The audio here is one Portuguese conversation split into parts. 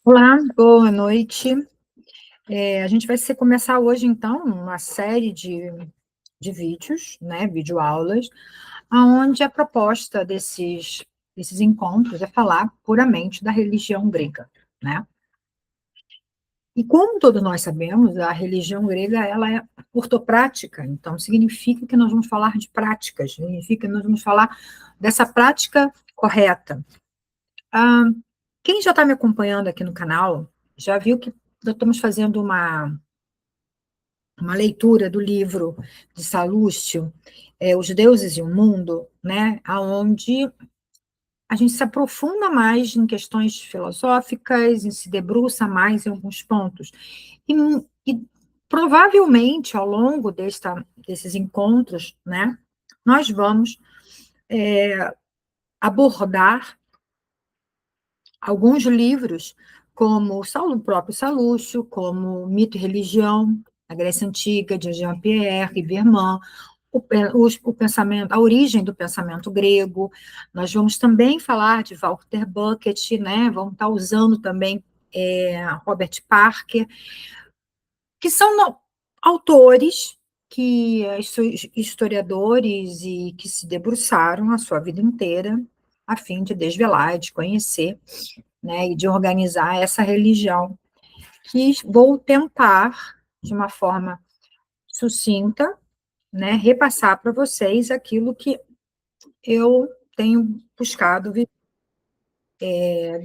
Olá, boa noite. A gente vai começar hoje, então, uma série de vídeos, né, videoaulas, onde a proposta desses encontros é falar puramente da religião grega, né? E como todos nós sabemos, a religião grega, ela é ortoprática, então significa que nós vamos falar de práticas, significa que nós vamos falar dessa prática correta. Ah, quem já está me acompanhando aqui no canal, já viu que nós estamos fazendo uma leitura do livro de Salúcio, Os Deuses e o Mundo, né, onde a gente se aprofunda mais em questões filosóficas, e se debruça mais em alguns pontos. E, e provavelmente, ao longo desses encontros, né, nós vamos abordar alguns livros, como o próprio Salúcio, como Mito e Religião, a Grécia Antiga, de Jean-Pierre Verman, o pensamento, a origem do pensamento grego. Nós vamos também falar de Walter Bucket, né? Vamos estar usando também Robert Parker, que são autores que historiadores e que se debruçaram a sua vida inteira a fim de desvelar, de conhecer, né, e de organizar essa religião, que vou tentar, de uma forma sucinta, né, repassar para vocês aquilo que eu tenho buscado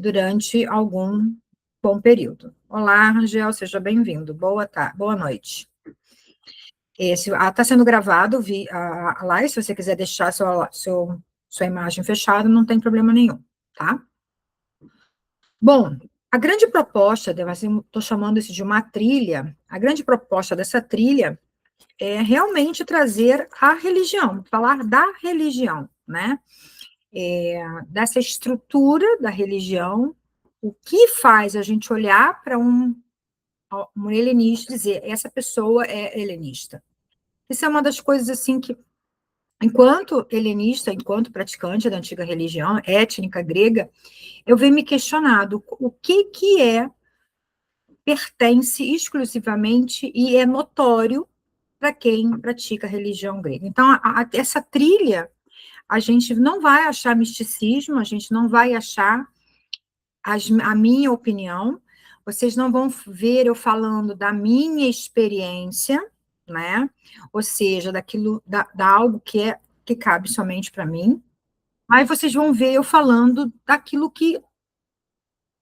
durante algum bom período. Olá, Rangel, seja bem-vindo. Boa noite. Está sendo gravado a live, se você quiser deixar sua imagem fechada, não tem problema nenhum, tá? Bom, a grande proposta, estou chamando isso de uma trilha, a grande proposta dessa trilha é realmente trazer a religião, falar da religião, né? Dessa estrutura da religião, o que faz a gente olhar para um helenista e dizer, essa pessoa é helenista. Isso é uma das coisas assim que, enquanto helenista, enquanto praticante da antiga religião étnica grega, eu venho me questionado o que pertence exclusivamente e é notório para quem pratica a religião grega. Então, essa trilha, a gente não vai achar misticismo, a gente não vai achar a minha opinião, vocês não vão ver eu falando da minha experiência, né? Ou seja, da algo que cabe somente para mim. Aí vocês vão ver eu falando daquilo que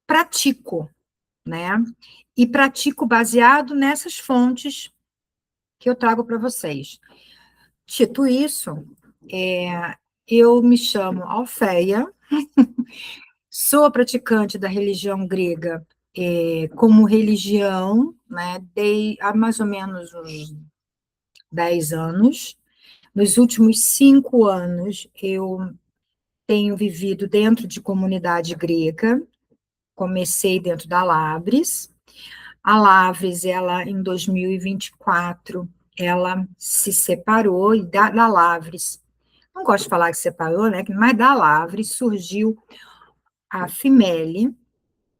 pratico, né? E pratico baseado nessas fontes que eu trago para vocês. Dito isso, eu me chamo Alfeia, sou praticante da religião grega como religião, né, há mais ou menos uns 10 anos. Nos últimos 5 anos, eu tenho vivido dentro de comunidade grega, comecei dentro da Lavres. A Lavres, ela, em 2024, ela se separou, e da Lavres, não gosto de falar que separou, né, mas da Lavres surgiu a Fimele,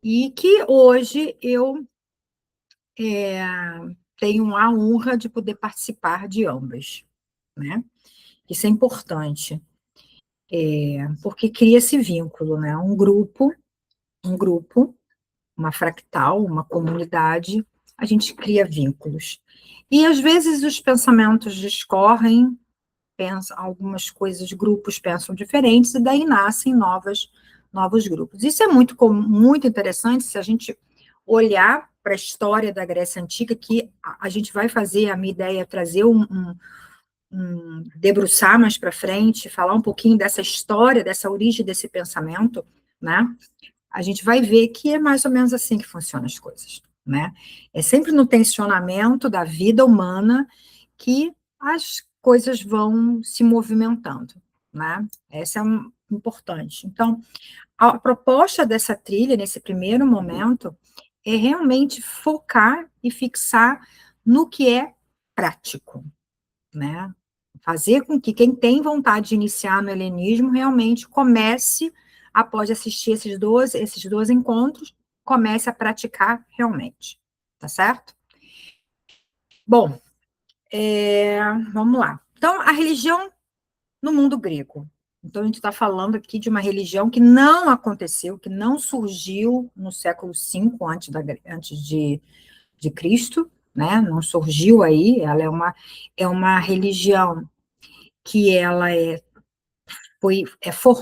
e que hoje eu tenho a honra de poder participar de ambas, né? Isso é importante, porque cria esse vínculo, né? Um grupo, uma fractal, uma comunidade, a gente cria vínculos. E às vezes os pensamentos discorrem, algumas coisas, grupos pensam diferentes, e daí nascem novos grupos. Isso é muito interessante se a gente olhar para a história da Grécia Antiga, que a gente vai fazer, a minha ideia é trazer debruçar mais para frente, falar um pouquinho dessa história, dessa origem desse pensamento, né? A gente vai ver que é mais ou menos assim que funcionam as coisas, né? É sempre no tensionamento da vida humana que as coisas vão se movimentando, né? Essa é importante. Então, a proposta dessa trilha, nesse primeiro momento, é realmente focar e fixar no que é prático, né? Fazer com que quem tem vontade de iniciar no helenismo realmente comece, após assistir esses dois encontros, comece a praticar realmente, tá certo? Bom, vamos lá. Então, a religião no mundo grego. Então, a gente está falando aqui de uma religião que não aconteceu, que não surgiu no século V antes de Cristo, né? Não surgiu aí, ela é uma religião que ela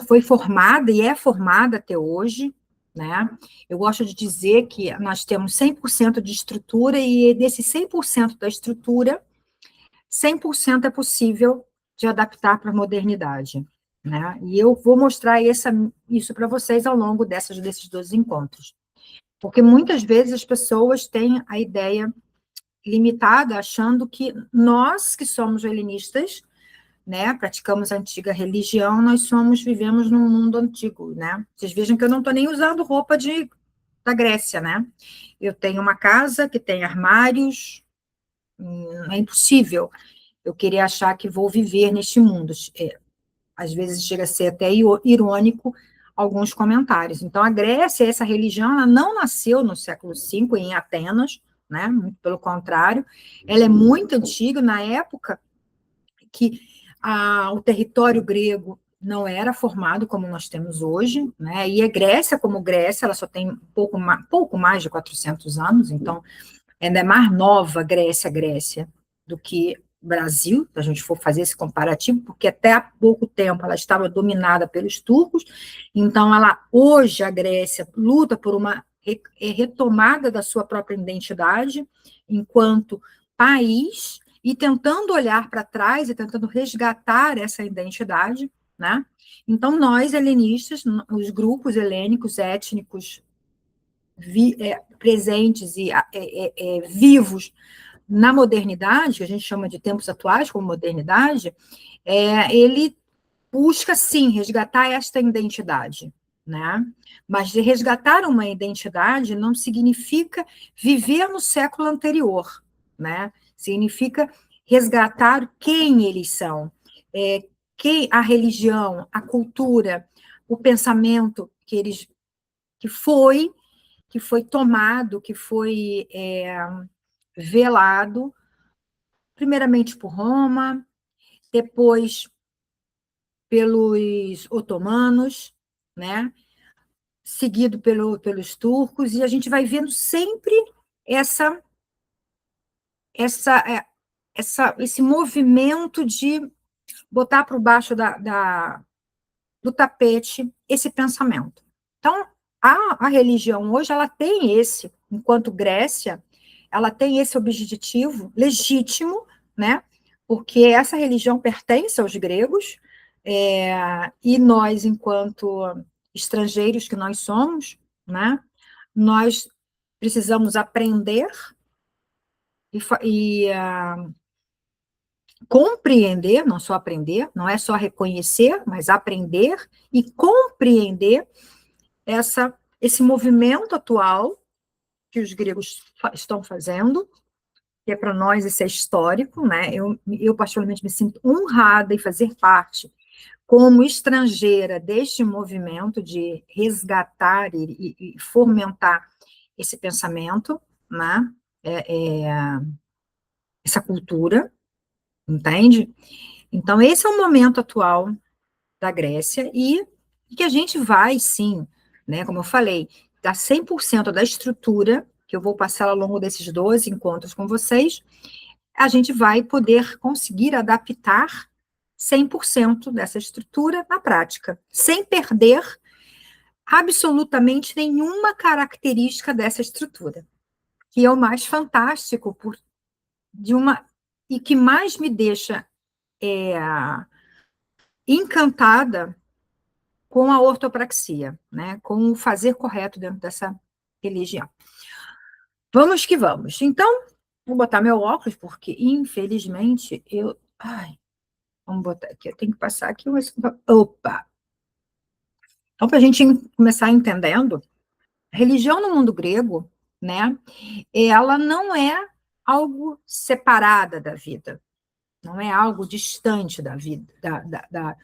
foi formada e é formada até hoje, né? Eu gosto de dizer que nós temos 100% de estrutura e desse 100% da estrutura, 100% é possível de adaptar para a modernidade, né? E eu vou mostrar isso para vocês ao longo desses 12 encontros. Porque muitas vezes as pessoas têm a ideia limitada, achando que nós, que somos helenistas, né, praticamos a antiga religião, vivemos num mundo antigo, né? Vocês vejam que eu não estou nem usando roupa da Grécia, né? Eu tenho uma casa que tem armários, é impossível eu querer achar que vou viver neste mundo. Às vezes chega a ser até irônico alguns comentários. Então, a Grécia, essa religião, ela não nasceu no século V em Atenas, né? Muito pelo contrário, ela é muito antiga, na época que o território grego não era formado como nós temos hoje, né? E a Grécia, como Grécia, ela só tem pouco mais de 400 anos, então ainda é mais nova Grécia, do que Brasil, se a gente for fazer esse comparativo, porque até há pouco tempo ela estava dominada pelos turcos, então hoje a Grécia luta por uma retomada da sua própria identidade enquanto país e tentando olhar para trás e tentando resgatar essa identidade, né? Então, nós, helenistas, os grupos helênicos étnicos presentes e vivos na modernidade, que a gente chama de tempos atuais como modernidade, ele busca, sim, resgatar esta identidade, né? Mas de resgatar uma identidade não significa viver no século anterior, né? Significa resgatar quem eles são, a religião, a cultura, o pensamento que foi que foi tomado, que foi velado, primeiramente por Roma, depois pelos otomanos, né? Seguido pelos turcos, e a gente vai vendo sempre essa, essa, esse movimento de botar por baixo do tapete esse pensamento. Então, a religião hoje, ela tem enquanto Grécia, ela tem esse objetivo legítimo, né? Porque essa religião pertence aos gregos, e nós, enquanto estrangeiros que nós somos, né? Nós precisamos aprender e compreender, não só aprender, não é só reconhecer, mas aprender e compreender esse movimento atual que os gregos estão fazendo, que para nós isso é histórico, né? Eu particularmente me sinto honrada em fazer parte, como estrangeira, deste movimento de resgatar e fomentar esse pensamento, né? Essa cultura, entende? Então, esse é o momento atual da Grécia e que a gente vai, sim, né, como eu falei, dar 100% da estrutura, que eu vou passar ao longo desses 12 encontros com vocês, a gente vai poder conseguir adaptar 100% dessa estrutura na prática, sem perder absolutamente nenhuma característica dessa estrutura, que é o mais fantástico e que mais me deixa encantada com a ortopraxia, né, com o fazer correto dentro dessa religião. Vamos que vamos. Então, vou botar meu óculos, porque, infelizmente, vamos botar aqui, eu tenho que passar aqui uma... Opa! Então, para a gente começar entendendo, religião no mundo grego, né, ela não é algo separada da vida, não é algo distante da vida, da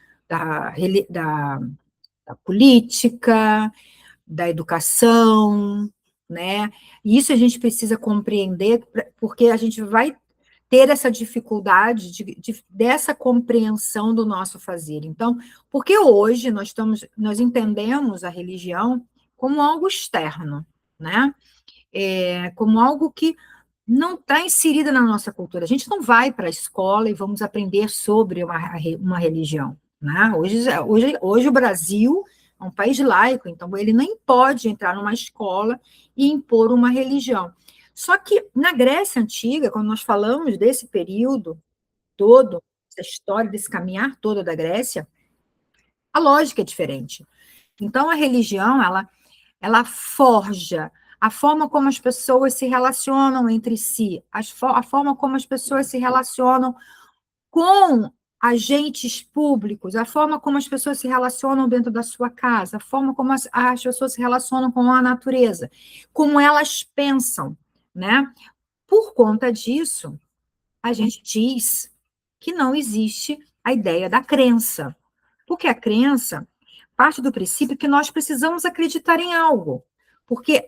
política, da educação, né? E isso a gente precisa compreender, porque a gente vai ter essa dificuldade dessa compreensão do nosso fazer. Então, porque hoje nós entendemos a religião como algo externo, né? Como algo que não está inserida na nossa cultura. A gente não vai para a escola e vamos aprender sobre uma religião. Né? Hoje o Brasil é um país laico, então ele nem pode entrar numa escola e impor uma religião. Só que na Grécia Antiga, quando nós falamos desse período todo, essa história desse caminhar todo da Grécia, a lógica é diferente. Então a religião, ela forja a forma como as pessoas se relacionam entre si, a forma como as pessoas se relacionam com agentes públicos, a forma como as pessoas se relacionam dentro da sua casa, a forma como as pessoas se relacionam com a natureza, como elas pensam, né? Por conta disso, a gente diz que não existe a ideia da crença, porque a crença parte do princípio que nós precisamos acreditar em algo, porque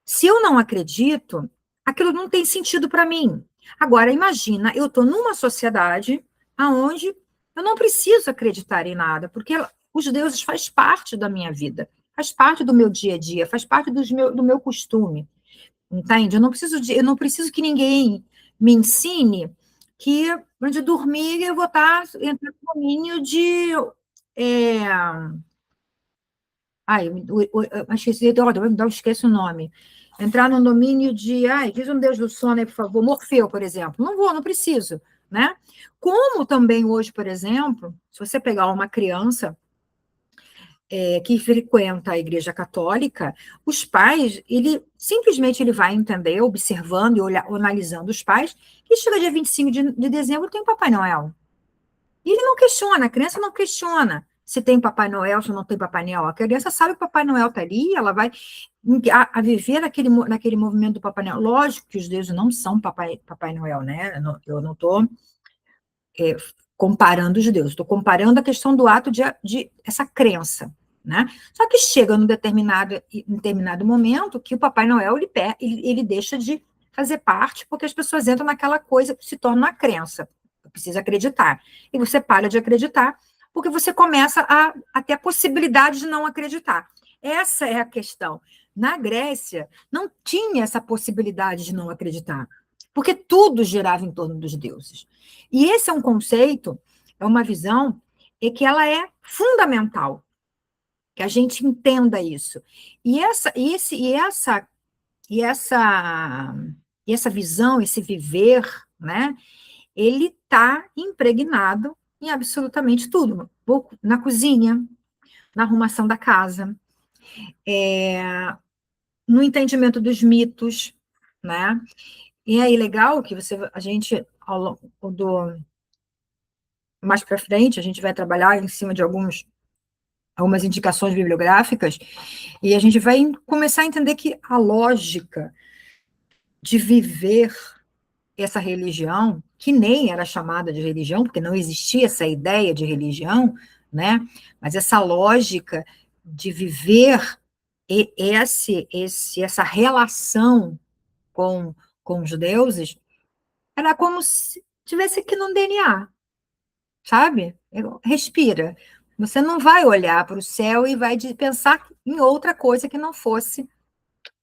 se eu não acredito, aquilo não tem sentido para mim. Agora, imagina, eu estou numa sociedade onde eu não preciso acreditar em nada, porque os deuses faz parte da minha vida, faz parte do meu dia a dia, faz parte do meu costume. Entende? Eu não preciso que ninguém me ensine que antes de dormir eu vou estar entrando no domínio de. É, eu esqueço o nome. Entrar no domínio de. Ai, diz um Deus do sono aí, por favor. Morfeu, por exemplo. Não vou, não preciso. Né? Como também hoje, por exemplo, se você pegar uma criança que frequenta a Igreja Católica, os pais, ele vai entender, observando e analisando os pais, que chega dia 25 de dezembro tem Papai Noel. E ele não questiona, a criança não questiona se tem Papai Noel, se não tem Papai Noel. A criança sabe que o Papai Noel está ali, ela vai a viver naquele movimento do Papai Noel. Lógico que os deuses não são Papai Noel, né? Eu não estou comparando os deuses, estou comparando a questão do ato de essa crença. Né? Só que chega num determinado momento que o Papai Noel ele deixa de fazer parte, porque as pessoas entram naquela coisa que se torna uma crença. Precisa acreditar. E você para de acreditar, porque você começa a ter a possibilidade de não acreditar. Essa é a questão. Na Grécia, não tinha essa possibilidade de não acreditar, porque tudo girava em torno dos deuses. E esse é um conceito, é uma visão, que ela é fundamental, que a gente entenda isso. E essa visão, esse viver, né? Ele está impregnado em absolutamente tudo. Na cozinha, na arrumação da casa, no entendimento dos mitos, né? E aí, legal que a gente, mais para frente, a gente vai trabalhar em cima de algumas indicações bibliográficas, e a gente vai começar a entender que a lógica de viver essa religião, que nem era chamada de religião, porque não existia essa ideia de religião, né? Mas essa lógica de viver essa relação com os deuses, era como se tivesse aqui no DNA, sabe? Respira. Você não vai olhar para o céu e vai pensar em outra coisa que não fosse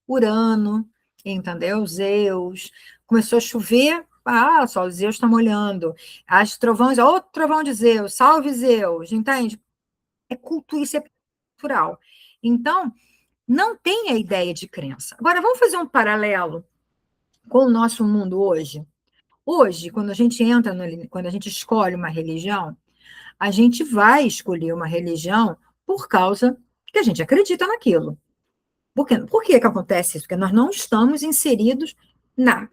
Urano, entendeu? Zeus. Começou a chover, só o Zeus está molhando. As trovões, outro trovão de Zeus, salve Zeus, entende? Isso é cultural. Então, não tem a ideia de crença. Agora, vamos fazer um paralelo com o nosso mundo hoje. Hoje, quando a gente quando a gente escolhe uma religião, a gente vai escolher uma religião por causa que a gente acredita naquilo. Por que que acontece isso? Porque nós não estamos inseridos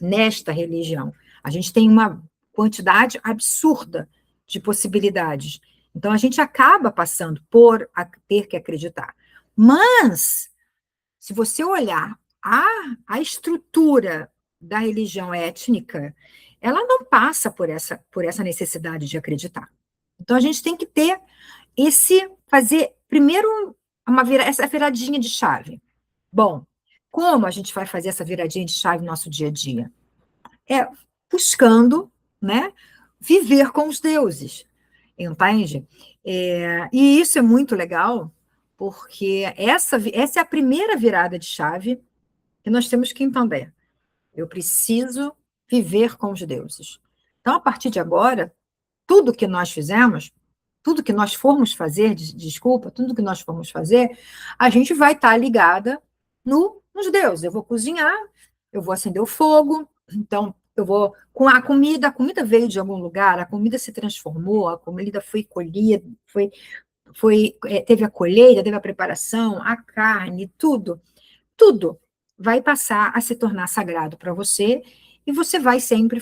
nesta religião. A gente tem uma quantidade absurda de possibilidades. Então, a gente acaba passando por ter que acreditar. Mas, se você olhar a estrutura da religião étnica, ela não passa por essa necessidade de acreditar. Então, a gente tem que ter fazer primeiro essa viradinha de chave. Bom, Como a gente vai fazer essa viradinha de chave no nosso dia a dia? É buscando, né, viver com os deuses, entende? E isso é muito legal, porque essa é a primeira virada de chave que nós temos que entender. Eu preciso viver com os deuses. Então, a partir de agora, tudo que nós fizemos, tudo que nós formos fazer, desculpa, tudo que nós formos fazer, a gente vai estar ligada nos deuses. Eu vou cozinhar, eu vou acender o fogo, então eu vou com a comida veio de algum lugar, a comida se transformou, a comida foi colhida, teve a colheita, teve a preparação, a carne, tudo vai passar a se tornar sagrado para você e você vai sempre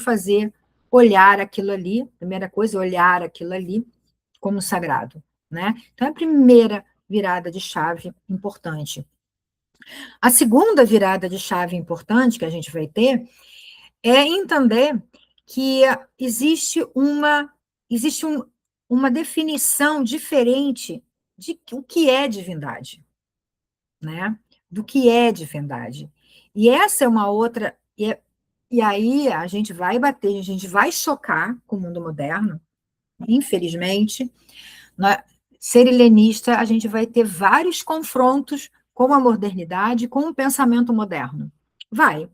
olhar aquilo ali, primeira coisa, olhar aquilo ali como sagrado, né? Então, é a primeira virada de chave importante. A segunda virada de chave importante que a gente vai ter é entender que existe uma definição diferente de o que é divindade, né? Do que é divindade. E essa é uma outra. E aí a gente vai bater, a gente vai chocar com o mundo moderno, infelizmente. Ser helenista, a gente vai ter vários confrontos com a modernidade, com o pensamento moderno. Vai.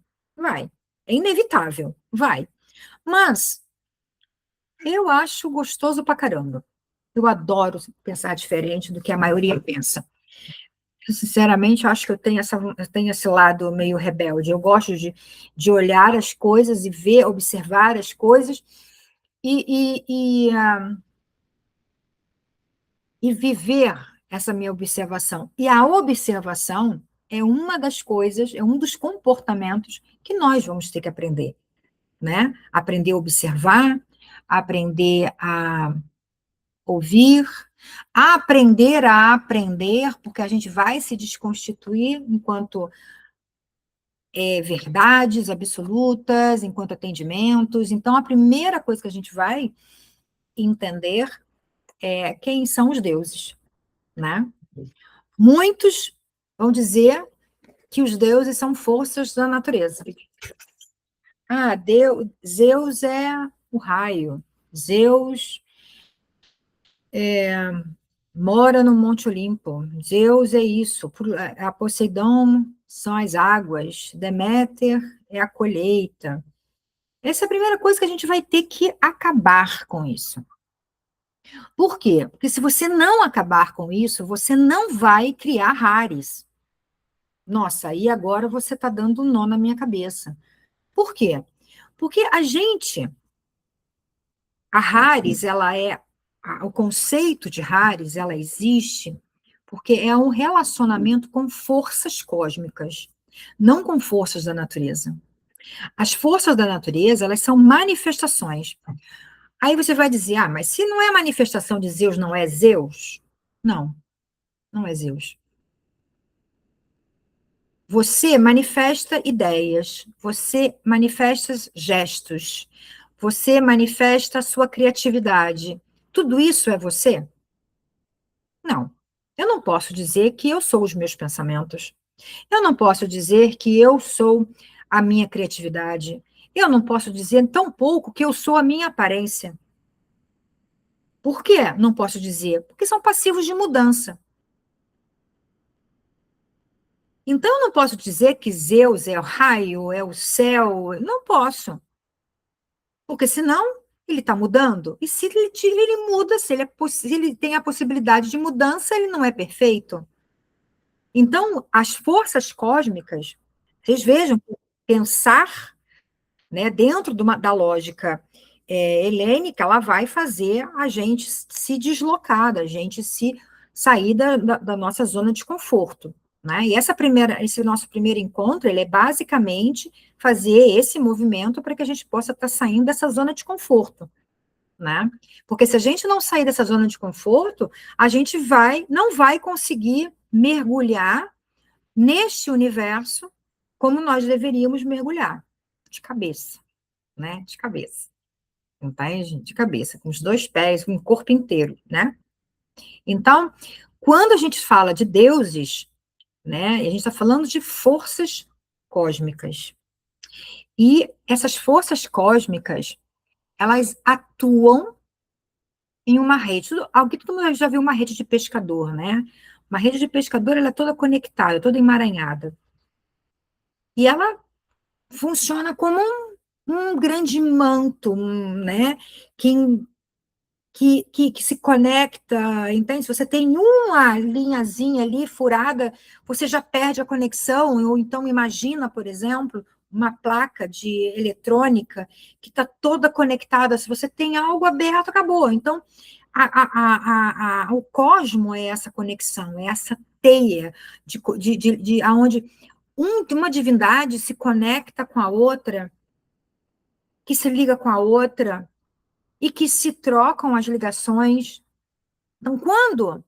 É inevitável, vai. Mas eu acho gostoso pra caramba. Eu adoro pensar diferente do que a maioria pensa. Eu, sinceramente, acho que eu tenho esse lado meio rebelde. Eu gosto de olhar as coisas e observar as coisas e viver essa minha observação. E a observação é uma das coisas, é um dos comportamentos que nós vamos ter que aprender, né? Aprender a observar, aprender a ouvir, aprender a aprender, porque a gente vai se desconstituir enquanto verdades absolutas, enquanto atendimentos. Então, a primeira coisa que a gente vai entender é quem são os deuses, né? Muitos vão dizer que os deuses são forças da natureza. Ah, Zeus é o raio, Zeus mora no Monte Olimpo, Zeus é isso, a Poseidon são as águas, Deméter é a colheita. Essa é a primeira coisa que a gente vai ter que acabar com isso. Por quê? Porque se você não acabar com isso, você não vai criar rares. Nossa, aí agora você está dando um nó na minha cabeça. Por quê? Porque a rares, o conceito de rares, ela existe porque é um relacionamento com forças cósmicas, não com forças da natureza. As forças da natureza, elas são manifestações. Aí você vai dizer, mas se não é manifestação de Zeus, não é Zeus? Não, não é Zeus. Você manifesta ideias, você manifesta gestos, você manifesta a sua criatividade. Tudo isso é você? Não. Eu não posso dizer que eu sou os meus pensamentos. Eu não posso dizer que eu sou a minha criatividade. Eu não posso dizer tão pouco que eu sou a minha aparência. Por quê? Não posso dizer? Porque são passivos de mudança. Então, eu não posso dizer que Zeus é o raio, é o céu. Não posso. Porque senão ele está mudando. E se ele muda, se ele tem a possibilidade de mudança, ele não é perfeito. Então, as forças cósmicas, vocês vejam, pensar, né, dentro da lógica helênica, ela vai fazer a gente se deslocar, a gente se sair da nossa zona de conforto. Né? E esse nosso primeiro encontro, ele é basicamente fazer esse movimento para que a gente possa estar saindo dessa zona de conforto. Né? Porque se a gente não sair dessa zona de conforto, a gente não vai conseguir mergulhar neste universo como nós deveríamos mergulhar, de cabeça, né? De cabeça. Entende? De cabeça, com os dois pés, com o corpo inteiro, né? Então, quando a gente fala de deuses, né, a gente está falando de forças cósmicas. E essas forças cósmicas, elas atuam em uma rede. Alguém, todo mundo já viu uma rede de pescador, né? Uma rede de pescador, ela é toda conectada, toda emaranhada. E ela funciona como um grande manto, né? Que que se conecta, entende? Se você tem uma linhazinha ali furada, você já perde a conexão, ou então imagina, por exemplo, uma placa de eletrônica que está toda conectada, se você tem algo aberto, acabou. Então, o cosmo é essa conexão, é essa teia de onde uma divindade se conecta com a outra, que se liga com a outra, e que se trocam as ligações. Então, quando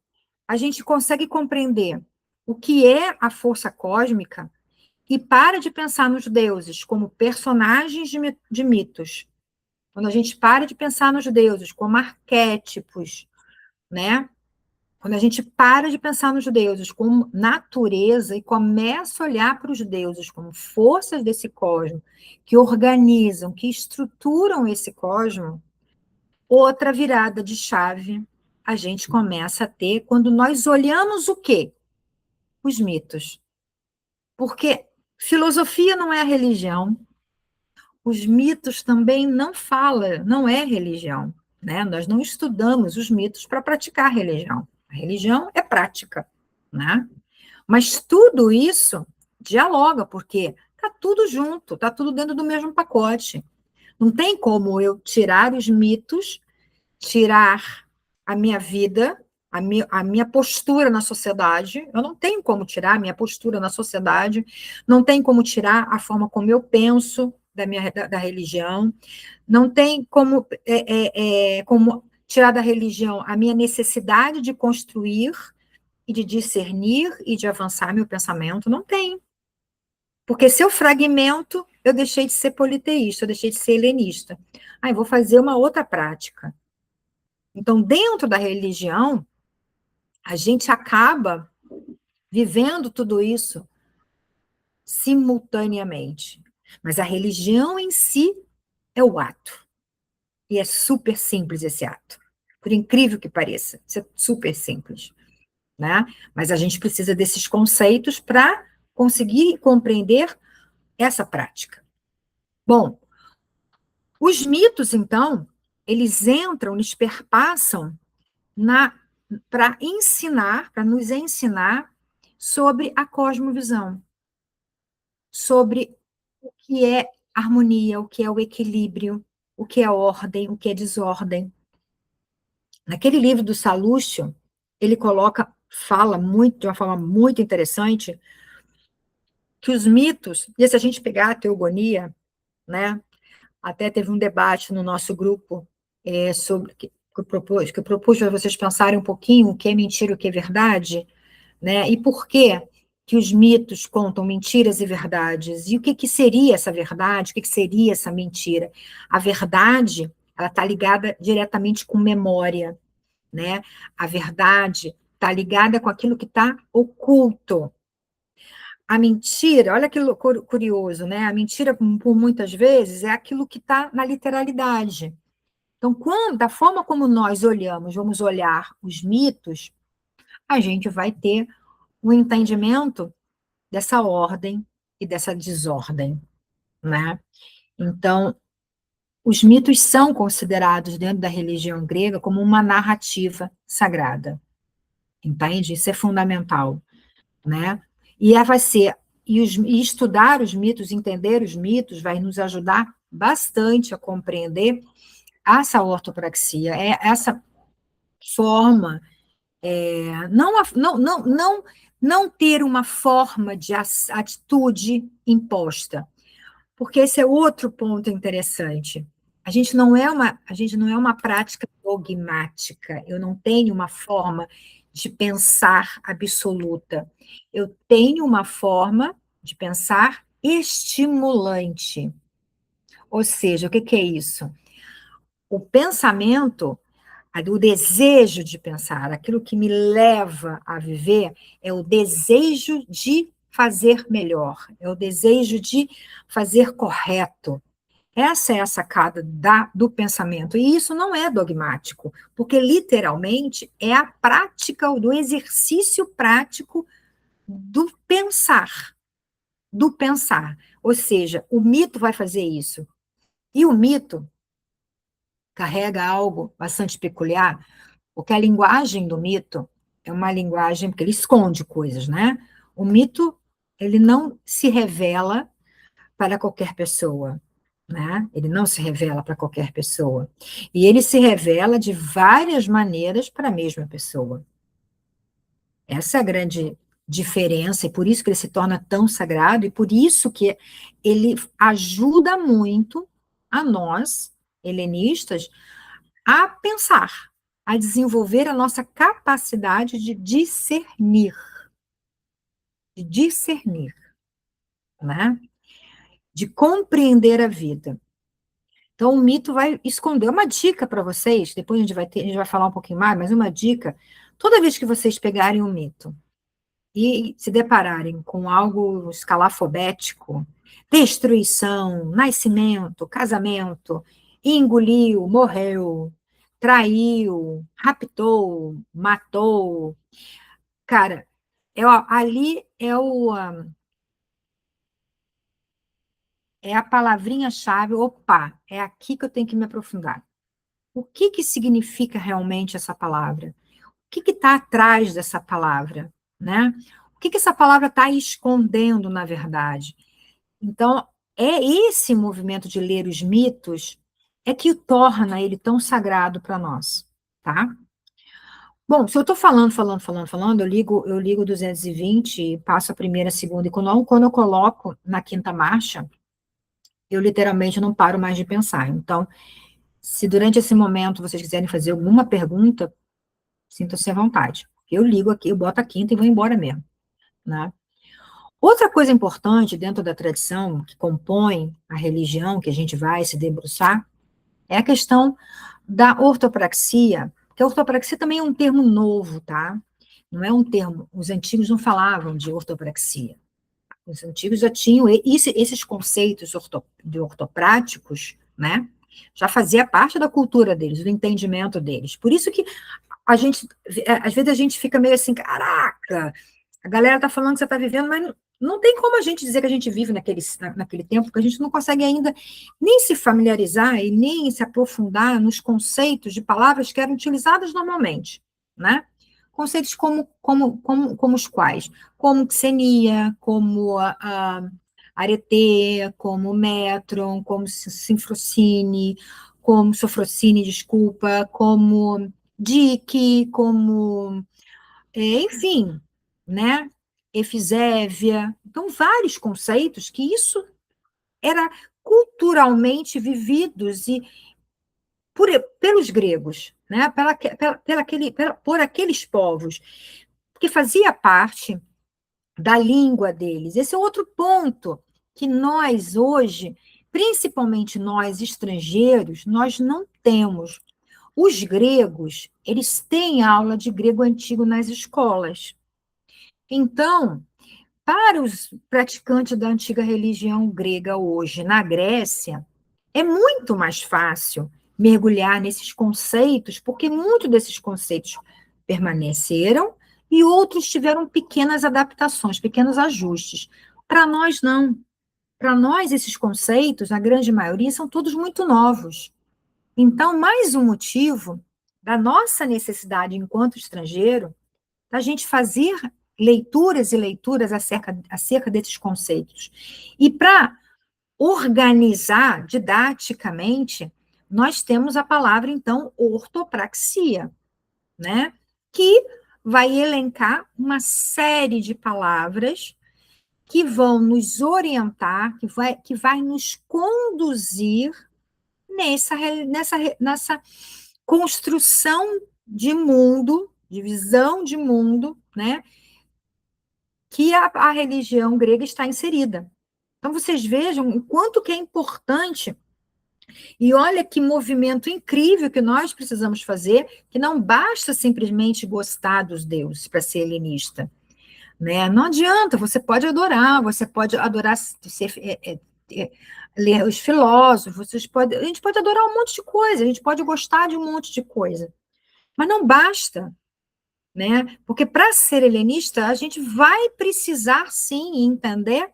a gente consegue compreender o que é a força cósmica e para de pensar nos deuses como personagens de mitos, quando a gente para de pensar nos deuses como arquétipos, né? Quando a gente para de pensar nos deuses como natureza e começa a olhar para os deuses como forças desse cosmos, que organizam, que estruturam esse cosmos, outra virada de chave a gente começa a ter quando nós olhamos o quê? Os mitos. Porque filosofia não é religião, os mitos também não fala, não é religião, né? Nós não estudamos os mitos para praticar religião. A religião é prática, né? Mas tudo isso dialoga, porque está tudo junto, está tudo dentro do mesmo pacote. Não tem como eu tirar os mitos, tirar a minha vida, a minha postura na sociedade. Eu não tenho como tirar a minha postura na sociedade, não tem como tirar a forma como eu penso da religião, não tem como tirar da religião a minha necessidade de construir e de discernir e de avançar meu pensamento. Não tem. Porque se eu fragmento, eu deixei de ser politeísta, eu deixei de ser helenista. Aí vou fazer uma outra prática. Então, dentro da religião, a gente acaba vivendo tudo isso simultaneamente. Mas a religião em si é o ato. E é super simples esse ato. Por incrível que pareça, isso é super simples, né? Mas a gente precisa desses conceitos para conseguir compreender essa prática. Bom, os mitos, então, eles entram, eles perpassam para ensinar, para nos ensinar sobre a cosmovisão, sobre o que é harmonia, o que é o equilíbrio, o que é ordem, o que é desordem. Naquele livro do Salúcio, ele fala muito, de uma forma muito interessante, que os mitos, e se a gente pegar a teogonia, né, até teve um debate no nosso grupo sobre que eu propus para vocês pensarem um pouquinho o que é mentira e o que é verdade, né? E por que que os mitos contam mentiras e verdades? E o que seria essa verdade? O que seria essa mentira? A verdade, ela está ligada diretamente com memória, né? A verdade está ligada com aquilo que está oculto. A mentira, olha que curioso, né? A mentira, por muitas vezes, é aquilo que está na literalidade. Então, da forma como nós olhamos, vamos olhar os mitos, a gente vai ter um entendimento dessa ordem e dessa desordem, né? Então, os mitos são considerados dentro da religião grega como uma narrativa sagrada, entende? Isso é fundamental, né? Vai ser e estudar os mitos, entender os mitos, vai nos ajudar bastante a compreender essa ortopraxia, essa forma, não ter uma forma de atitude imposta, porque esse é outro ponto interessante. A gente não é uma prática dogmática. Eu não tenho uma forma de pensar absoluta. Eu tenho uma forma de pensar estimulante. Ou seja, o que é isso? O pensamento, o desejo de pensar, aquilo que me leva a viver, é o desejo de fazer melhor, é o desejo de fazer correto. Essa é a sacada do pensamento, e isso não é dogmático, porque literalmente é a prática do exercício prático do pensar. Ou seja, o mito vai fazer isso. E o mito carrega algo bastante peculiar, porque a linguagem do mito é uma linguagem, porque ele esconde coisas, né? O mito, ele não se revela para qualquer pessoa, né? Ele não se revela para qualquer pessoa. E ele se revela de várias maneiras para a mesma pessoa. Essa é a grande diferença, e por isso que ele se torna tão sagrado, e por isso que ele ajuda muito a nós, helenistas, a pensar, a desenvolver a nossa capacidade de discernir, né? De compreender a vida. Então, o mito vai esconder uma dica para vocês, depois a gente vai falar um pouquinho mais, mas uma dica, toda vez que vocês pegarem um mito e se depararem com algo escalafobético, destruição, nascimento, casamento, engoliu, morreu, traiu, raptou, matou, cara, ali é a palavrinha-chave, opa, é aqui que eu tenho que me aprofundar. O que que significa realmente essa palavra? O que está atrás dessa palavra, né? O que essa palavra está escondendo, na verdade? Então, é esse movimento de ler os mitos é que torna ele tão sagrado para nós, tá? Bom, se eu estou falando, eu ligo 220, passo a primeira, a segunda, e quando eu coloco na quinta marcha, eu literalmente não paro mais de pensar. Então, se durante esse momento vocês quiserem fazer alguma pergunta, sintam-se à vontade. Eu ligo aqui, eu boto a quinta e vou embora mesmo, né? Outra coisa importante dentro da tradição que compõe a religião que a gente vai se debruçar é a questão da ortopraxia, que a ortopraxia também é um termo novo, tá? Não é um termo, os antigos não falavam de ortopraxia. Os antigos já tinham esses conceitos ortopráticos, né? Já fazia parte da cultura deles, do entendimento deles. Por isso que às vezes a gente fica meio assim, caraca, a galera está falando que você está vivendo, mas não tem como a gente dizer que a gente vive naquele tempo, porque a gente não consegue ainda nem se familiarizar e nem se aprofundar nos conceitos de palavras que eram utilizadas normalmente, né? Conceitos como os quais? Como xenia, como arete, como metron, como sinfrocine, como sofrocine, desculpa, como dique, como enfim, né? Efisévia. Então, vários conceitos que isso era culturalmente vividos pelos gregos, né? Por aqueles povos, que fazia parte da língua deles. Esse é outro ponto que nós hoje, principalmente nós estrangeiros, nós não temos. Os gregos, eles têm aula de grego antigo nas escolas. Então, para os praticantes da antiga religião grega hoje, na Grécia, é muito mais fácil mergulhar nesses conceitos, porque muitos desses conceitos permaneceram e outros tiveram pequenas adaptações, pequenos ajustes. Para nós, não. Para nós, esses conceitos, a grande maioria, são todos muito novos. Então, mais um motivo da nossa necessidade, enquanto estrangeiro, da gente fazer leituras e leituras acerca desses conceitos. E para organizar didaticamente, nós temos a palavra, então, ortopraxia, né? Que vai elencar uma série de palavras que vão nos orientar, que vai nos conduzir nessa construção de mundo, de visão de mundo, né? Que a religião grega está inserida. Então, vocês vejam o quanto que é importante, e olha que movimento incrível que nós precisamos fazer, que não basta simplesmente gostar dos deuses para ser helenista. né? Não adianta, você pode adorar ler os filósofos, a gente pode adorar um monte de coisa, a gente pode gostar de um monte de coisa, mas não basta, né? Porque para ser helenista, a gente vai precisar sim entender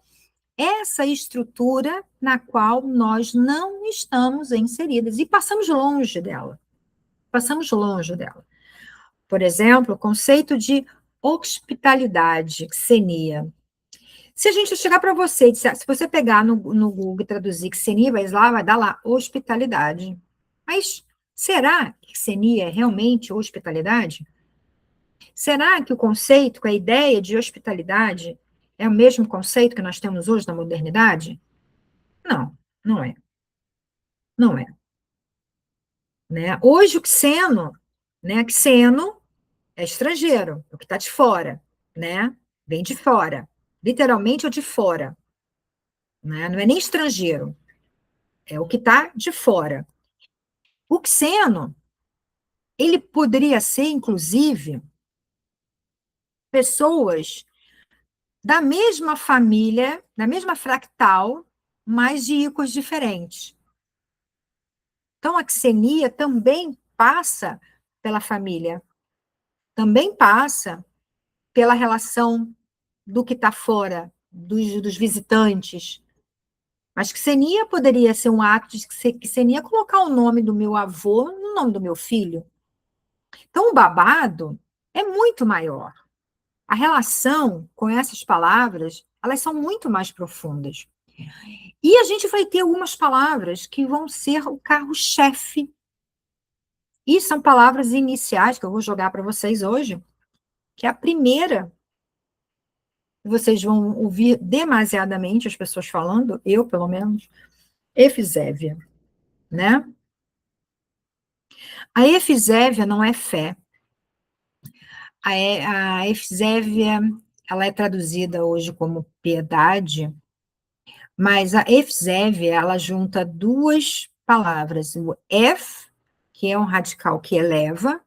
essa estrutura na qual nós não estamos inseridas e passamos longe dela. Passamos longe dela. Por exemplo, o conceito de hospitalidade, xenia. Se a gente chegar para você e disser, se você pegar no Google e traduzir xenia, vai dar lá hospitalidade. Mas será que xenia é realmente hospitalidade? Será que o conceito, a ideia de hospitalidade é o mesmo conceito que nós temos hoje na modernidade? Não, não é. Não é. Né? Hoje o xeno, né? Xeno é estrangeiro, é o que está de fora, né? Vem de fora. Literalmente é o de fora, né? Não é nem estrangeiro, é o que está de fora. O xeno, ele poderia ser, inclusive, pessoas da mesma família, da mesma fractal, mas de ícons diferentes. Então, a xenia também passa pela família, também passa pela relação do que está fora, dos visitantes. Mas xenia poderia ser um ato de xenia colocar o nome do meu avô no nome do meu filho. Então, o babado é muito maior. A relação com essas palavras, elas são muito mais profundas. E a gente vai ter algumas palavras que vão ser o carro-chefe. E são palavras iniciais que eu vou jogar para vocês hoje, que é a primeira. Vocês vão ouvir demasiadamente as pessoas falando, eu, pelo menos, efisévia, né? A efisévia não é fé. A efisévia, ela é traduzida hoje como piedade, mas a efisévia, ela junta duas palavras, o ef, que é um radical que eleva,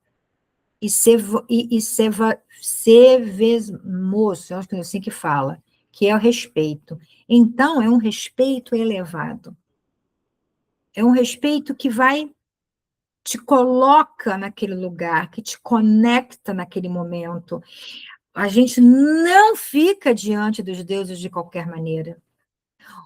sevesmos, acho que é assim que fala, que é o respeito. Então, é um respeito elevado. É um respeito que vai te coloca naquele lugar, que te conecta naquele momento. A gente não fica diante dos deuses de qualquer maneira.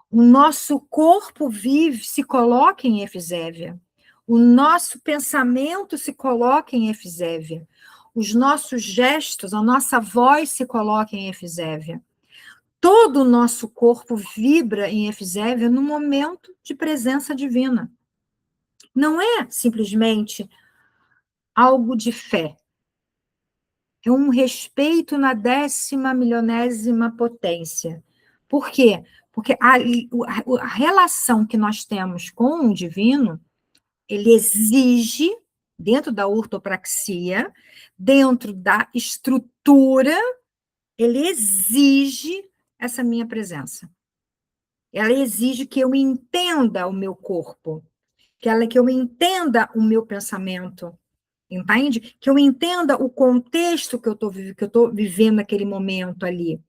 O nosso corpo vive, se coloca em efisévia. O nosso pensamento se coloca em efisévia. Os nossos gestos, a nossa voz se coloca em efisévia. Todo o nosso corpo vibra em efisévia no momento de presença divina. Não é simplesmente algo de fé. É um respeito na 10ª milionésima potência. Por quê? Porque a relação que nós temos com o divino, ele exige, dentro da ortopraxia, dentro da estrutura, ele exige essa minha presença. Ela exige que eu entenda o meu corpo, que eu entenda o meu pensamento, entende? Que eu entenda o contexto que eu estou vivendo naquele momento ali.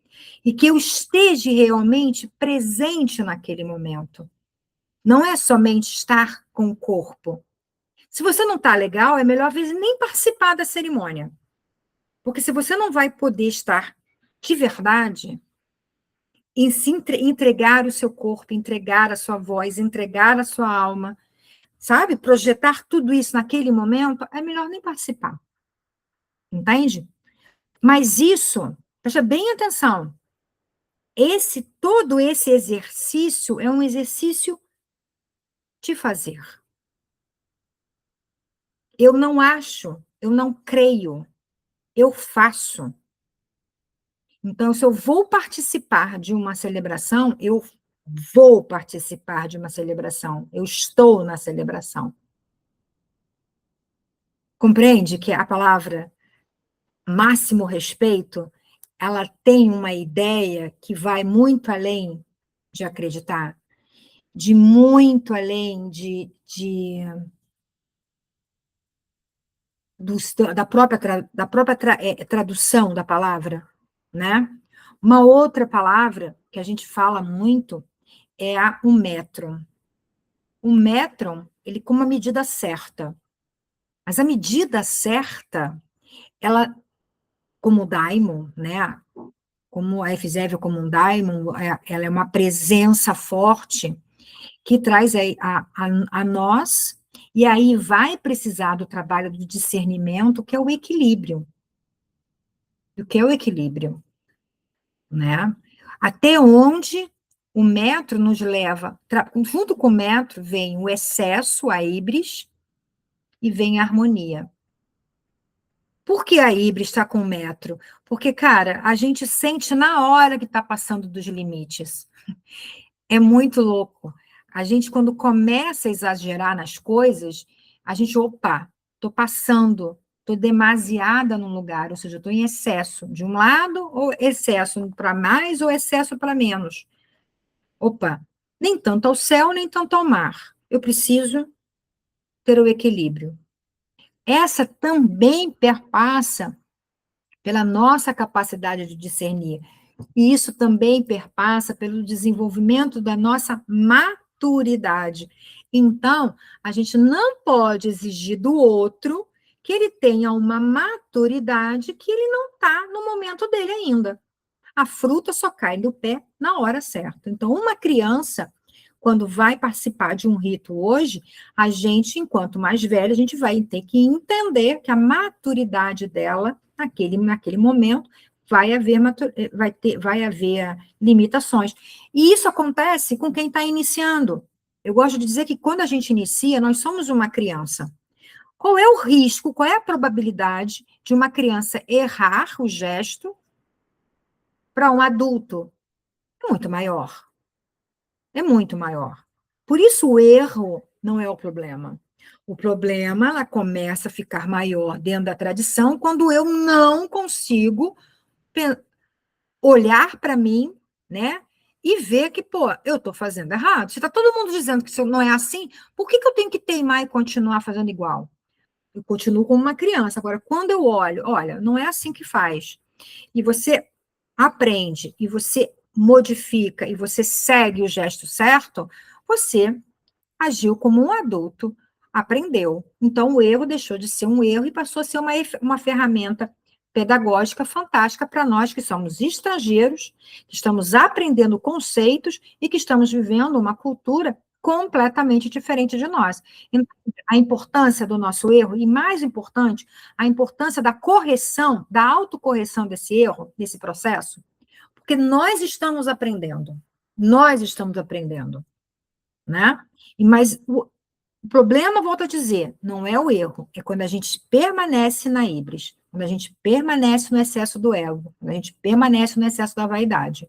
E que eu esteja realmente presente naquele momento. Não é somente estar com o corpo. Se você não está legal, é melhor, às vezes, nem participar da cerimônia. Porque se você não vai poder estar de verdade, em se entregar o seu corpo, entregar a sua voz, entregar a sua alma, sabe? Projetar tudo isso naquele momento, é melhor nem participar. Entende? Mas isso, presta bem atenção, todo esse exercício é um exercício de fazer. Eu não acho, eu não creio, eu faço. Então, se eu vou participar de uma celebração, eu vou participar de uma celebração, eu estou na celebração. Compreende que a palavra máximo respeito, ela tem uma ideia que vai muito além de acreditar, de muito além da própria tradução da palavra, né? Uma outra palavra que a gente fala muito é o métron. O métron, ele com uma medida certa. Mas a medida certa, ela, como o daimon, né? Como a F0 como um daimon, ela é uma presença forte que traz a nós, e aí vai precisar do trabalho do discernimento, que é o equilíbrio. O que é o equilíbrio, né? Até onde o metro nos leva, junto com o metro vem o excesso, a híbris, e vem a harmonia. Por que a híbris está com o metro? Porque, cara, a gente sente na hora que está passando dos limites. É muito louco. A gente, quando começa a exagerar nas coisas, a gente, opa, estou passando, estou demasiada num lugar, ou seja, estou em excesso de um lado, ou excesso para mais, ou excesso para menos. Opa, nem tanto ao céu, nem tanto ao mar. Eu preciso ter o equilíbrio. Essa também perpassa pela nossa capacidade de discernir. E isso também perpassa pelo desenvolvimento da nossa maturidade. Então, a gente não pode exigir do outro que ele tenha uma maturidade que ele não está no momento dele ainda. A fruta só cai do pé na hora certa. Então, uma criança, quando vai participar de um rito hoje, a gente, enquanto mais velha, a gente vai ter que entender que a maturidade dela, naquele momento, vai haver limitações. E isso acontece com quem está iniciando. Eu gosto de dizer que quando a gente inicia, nós somos uma criança. Qual é o risco, qual é a probabilidade de uma criança errar o gesto para um adulto? É muito maior. É muito maior. Por isso, o erro não é o problema. O problema, ela começa a ficar maior dentro da tradição quando eu não consigo olhar para mim, né? E ver que, pô, eu estou fazendo errado. Se está todo mundo dizendo que isso não é assim, por que eu tenho que teimar e continuar fazendo igual? Eu continuo como uma criança. Agora, quando eu olho, olha, não é assim que faz. E você aprende, e você modifica, e você segue o gesto certo, você agiu como um adulto, aprendeu. Então, o erro deixou de ser um erro e passou a ser uma ferramenta pedagógica fantástica para nós que somos estrangeiros, que estamos aprendendo conceitos e que estamos vivendo uma cultura completamente diferente de nós. Então, a importância do nosso erro, e mais importante, a importância da correção, da autocorreção desse erro, desse processo, porque nós estamos aprendendo, né? Mas o problema, volto a dizer, não é o erro, é quando a gente permanece na híbris, quando a gente permanece no excesso do ego, quando a gente permanece no excesso da vaidade.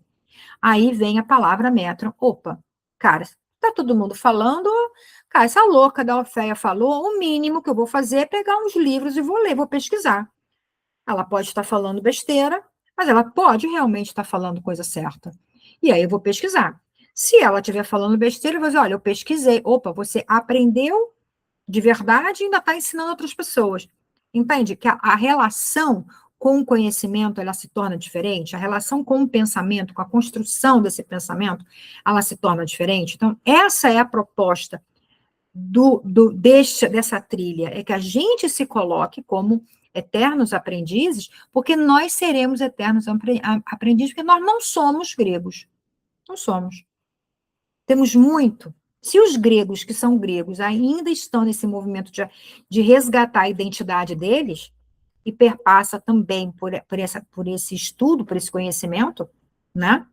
Aí vem a palavra metro. Opa, cara, tá todo mundo falando, cara, essa louca da Oféia falou, o mínimo que eu vou fazer é pegar uns livros e vou ler, vou pesquisar. Ela pode estar falando besteira, mas ela pode realmente estar falando coisa certa. E aí eu vou pesquisar. Se ela estiver falando besteira, eu vou dizer, olha, eu pesquisei. Opa, você aprendeu de verdade e ainda está ensinando outras pessoas. Entende? Que a relação com o conhecimento, ela se torna diferente, a relação com o pensamento, com a construção desse pensamento, ela se torna diferente. Então, essa é a proposta dessa trilha, é que a gente se coloque como eternos aprendizes, porque nós seremos eternos aprendizes, porque nós não somos gregos. Não somos. Temos muito. Se os gregos, que são gregos, ainda estão nesse movimento de resgatar a identidade deles, e perpassa também por esse estudo, por esse conhecimento, né?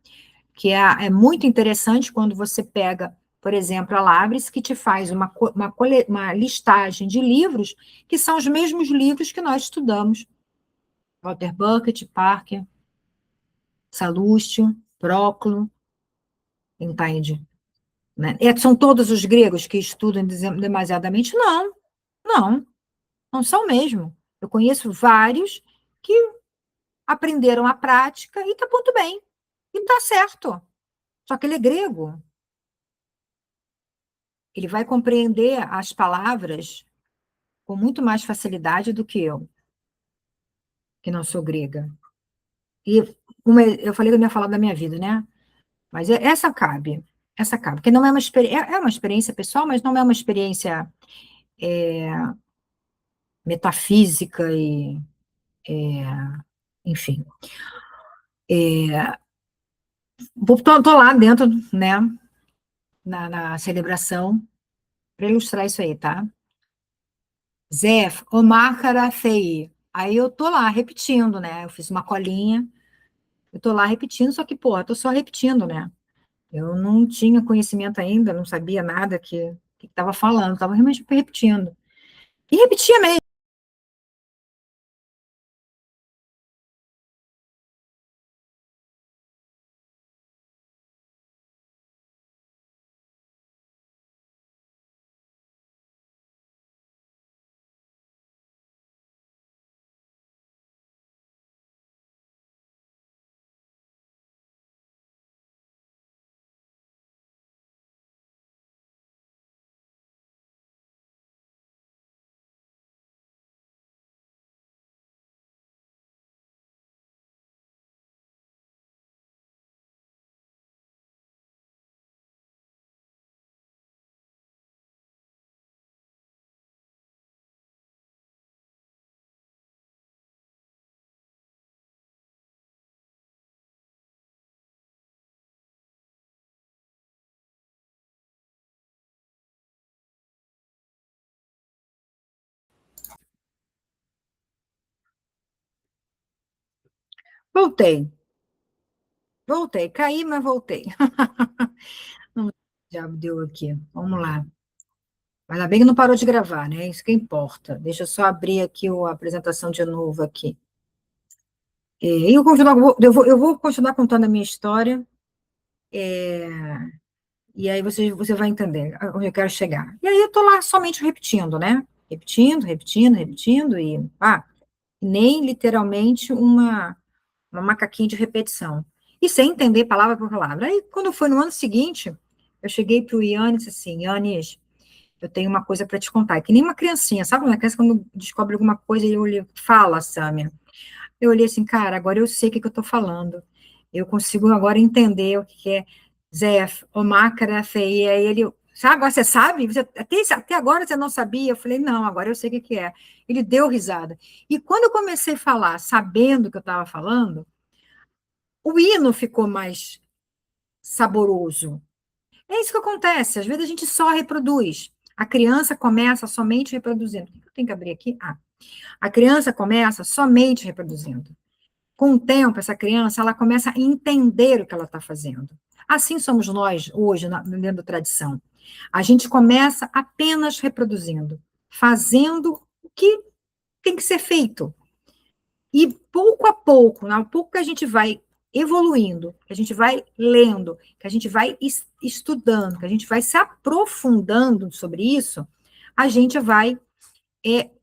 Que é muito interessante quando você pega, por exemplo, a Lavres, que te faz uma listagem de livros que são os mesmos livros que nós estudamos. Walter Bucket, Parker, Salustio, Proclo, entende? Né? São todos os gregos que estudam demasiadamente? Não, não, não são mesmo. Eu conheço vários que aprenderam a prática e está muito bem, e está certo. Só que ele é grego. Ele vai compreender as palavras com muito mais facilidade do que eu, que não sou grega. E eu falei que eu não ia falar da minha vida, né? Mas essa cabe, porque não é uma experiência, é uma experiência pessoal, mas não é uma experiência metafísica e, enfim. Tô lá dentro, né, na celebração, para ilustrar isso aí, tá? Zef, Omar Fei. Aí eu tô lá repetindo, né? Eu fiz uma colinha, eu tô lá repetindo, só que, pô, eu tô só repetindo, né? Eu não tinha conhecimento ainda, não sabia nada que estava falando, estava realmente repetindo. E repetia mesmo. Voltei, voltei, caí, mas voltei. Não, diabo deu aqui. Vamos lá. Mas ainda bem que não parou de gravar, né? Isso que importa. Deixa eu só abrir aqui a apresentação de novo aqui. E eu vou continuar contando a minha história, e aí você vai entender onde eu quero chegar. E aí eu tô lá somente repetindo, né? Repetindo, repetindo, repetindo, nem literalmente uma macaquinha de repetição. E sem entender palavra por palavra. Aí, quando foi no ano seguinte, eu cheguei para o Yannis e disse assim, Yannis, eu tenho uma coisa para te contar. É que nem uma criancinha, sabe? Uma criança quando descobre alguma coisa e eu olhei, fala, Samia. Eu olhei assim, cara, agora eu sei o que, que eu estou falando. Eu consigo agora entender o que, que é Zef, Omácara, e aí ele, sabe, agora você sabe? Até agora você não sabia? Eu falei, não, agora eu sei o que, que é. Ele deu risada. E quando eu comecei a falar, sabendo o que eu estava falando, o hino ficou mais saboroso. É isso que acontece. Às vezes a gente só reproduz. A criança começa somente reproduzindo. O que eu tenho que abrir aqui? A criança começa somente reproduzindo. Com o tempo, essa criança ela começa a entender o que ela está fazendo. Assim somos nós hoje, dentro da tradição. A gente começa apenas reproduzindo, fazendo o que tem que ser feito. E pouco a pouco, ao pouco que a gente vai evoluindo, que a gente vai lendo, que a gente vai estudando, que a gente vai se aprofundando sobre isso, a gente vai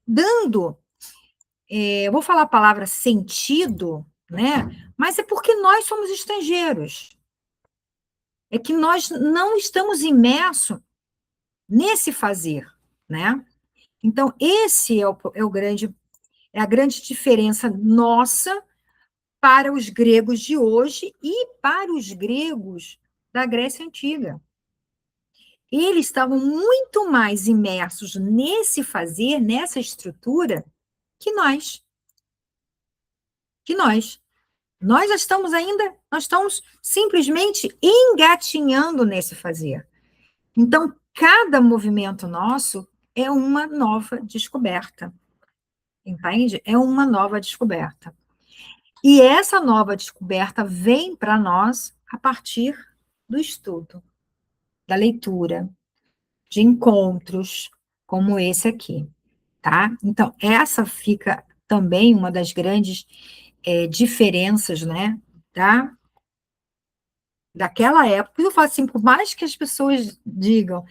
dando, eu vou falar a palavra sentido, né? Mas é porque nós somos estrangeiros. É que nós não estamos imersos nesse fazer, né? Então, esse é a grande diferença nossa para os gregos de hoje e para os gregos da Grécia Antiga. Eles estavam muito mais imersos nesse fazer, nessa estrutura, que nós. Que nós. Nós já estamos ainda, nós estamos simplesmente engatinhando nesse fazer. Então, cada movimento nosso é uma nova descoberta, entende? É uma nova descoberta. E essa nova descoberta vem para nós a partir do estudo, da leitura, de encontros como esse aqui, tá? Então, essa fica também uma das grandes diferenças, né, daquela época. Eu falo assim, por mais que as pessoas digam,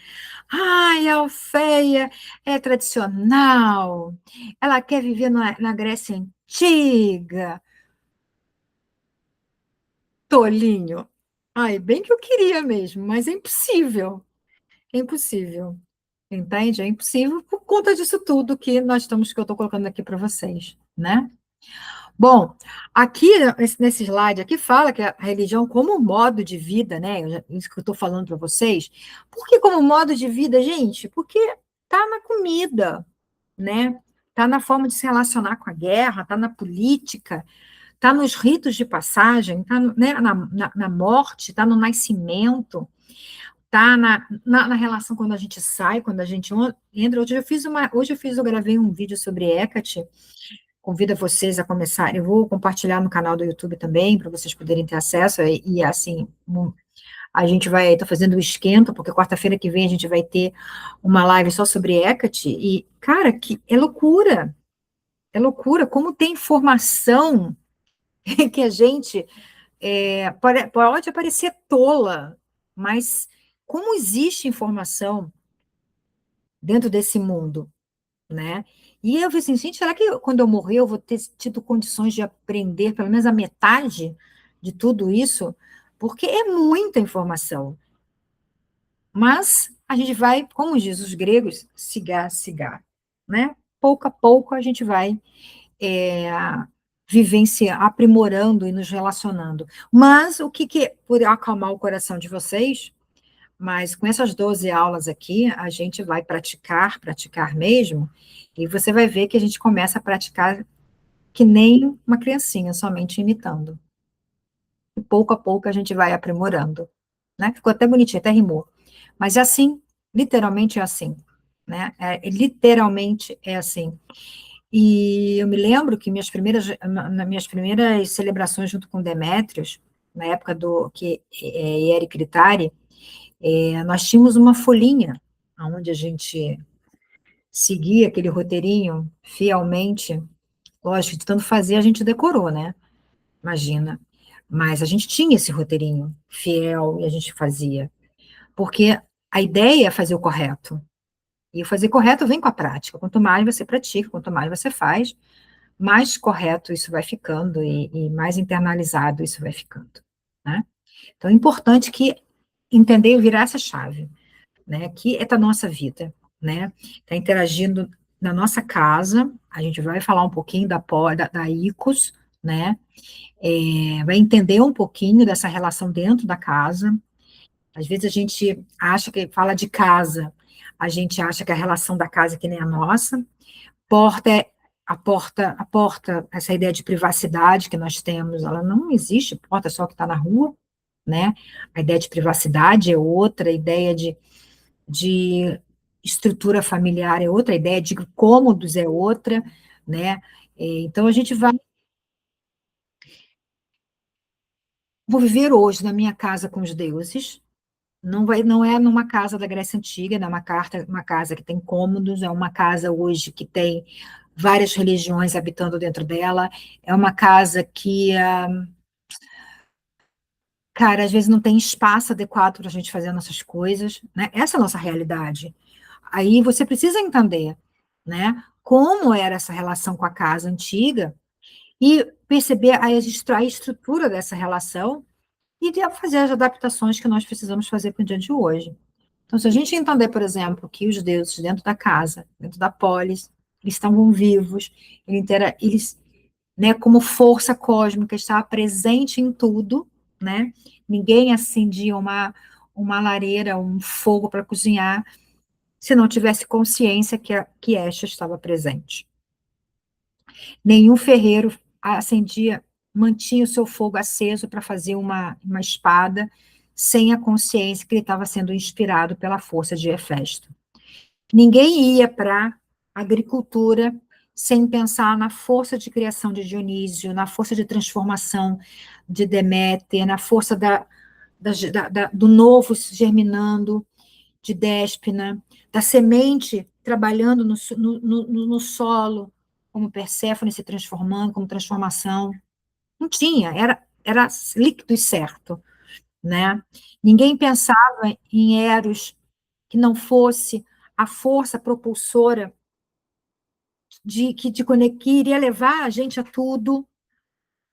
ai, a Alfeia é tradicional, ela quer viver na Grécia Antiga, tolinho. Ai, bem que eu queria mesmo, mas é impossível. É impossível. Entende? É impossível por conta disso tudo que eu estou colocando aqui para vocês, né? Bom, aqui nesse slide aqui fala que a religião como modo de vida, né? Isso que eu estou falando para vocês. Por que como modo de vida, gente? Porque está na comida, né? Está na forma de se relacionar com a guerra, está na política, está nos ritos de passagem, está, né, na morte, está no nascimento, está na relação quando a gente sai, quando a gente entra. Eu gravei um vídeo sobre Hecate. Convido vocês a começar. Eu vou compartilhar no canal do YouTube também, para vocês poderem ter acesso. Assim, a gente vai estar fazendo o esquenta, porque quarta-feira que vem a gente vai ter uma live só sobre Hecate. E, cara, que é loucura. É loucura. Como tem informação que a gente pode parecer tola, mas como existe informação dentro desse mundo, né? E eu falei assim, gente, será que quando eu morrer eu vou ter tido condições de aprender pelo menos a metade de tudo isso? Porque é muita informação. Mas a gente vai, como diz os gregos, cigar, cigar, né? Pouco a pouco a gente vai é, vivenciar, aprimorando e nos relacionando. Mas por acalmar o coração de vocês, mas com essas 12 aulas aqui, a gente vai praticar, praticar mesmo, e você vai ver que a gente começa a praticar que nem uma criancinha, somente imitando. E pouco a pouco a gente vai aprimorando, né? Ficou até bonitinho, até rimou. Mas é assim, literalmente é assim, né? Literalmente é assim. E eu me lembro que nas minhas primeiras celebrações junto com Demétrios, na época do que Eric Ritari, nós tínhamos uma folhinha onde a gente seguia aquele roteirinho fielmente. Lógico, de tanto fazer, a gente decorou, né? Imagina. Mas a gente tinha esse roteirinho fiel e a gente fazia. Porque a ideia é fazer o correto. E o fazer correto vem com a prática. Quanto mais você pratica, quanto mais você faz, mais correto isso vai ficando e mais internalizado isso vai ficando, né? Então, é importante que entender e virar essa chave, né? Que é da nossa vida, né? Está interagindo na nossa casa. A gente vai falar um pouquinho da ICOS, né? Vai entender um pouquinho dessa relação dentro da casa. Às vezes a gente acha que fala de casa, a gente acha que a relação da casa é que nem a nossa. Porta é a porta, essa ideia de privacidade que nós temos, ela não existe, porta é só que está na rua, né? A ideia de privacidade é outra, a ideia de estrutura familiar é outra, a ideia de cômodos é outra, né? Então a gente vou viver hoje na minha casa com os deuses. Não é numa casa da Grécia Antiga, não é uma casa que tem cômodos, é uma casa hoje que tem várias religiões habitando dentro dela, é uma casa que, cara, às vezes não tem espaço adequado para a gente fazer nossas coisas, né? Essa é a nossa realidade. Aí você precisa entender, né, como era essa relação com a casa antiga e perceber a estrutura dessa relação e de fazer as adaptações que nós precisamos fazer para o dia de hoje. Então, se a gente entender, por exemplo, que os deuses dentro da casa, dentro da polis, eles estavam vivos, eles, né, como força cósmica, estava presente em tudo, né? Ninguém acendia uma lareira, um fogo para cozinhar, se não tivesse consciência que esta estava presente. Nenhum ferreiro mantinha o seu fogo aceso para fazer uma espada, sem a consciência que ele estava sendo inspirado pela força de Hefesto. Ninguém ia para a agricultura sem pensar na força de criação de Dionísio, na força de transformação de Deméter, na força do novo germinando de Déspina, da semente trabalhando no solo, como Perséfone se transformando, como transformação. Não tinha, era líquido e certo, né? Ninguém pensava em Eros que não fosse a força propulsora que iria levar a gente a tudo,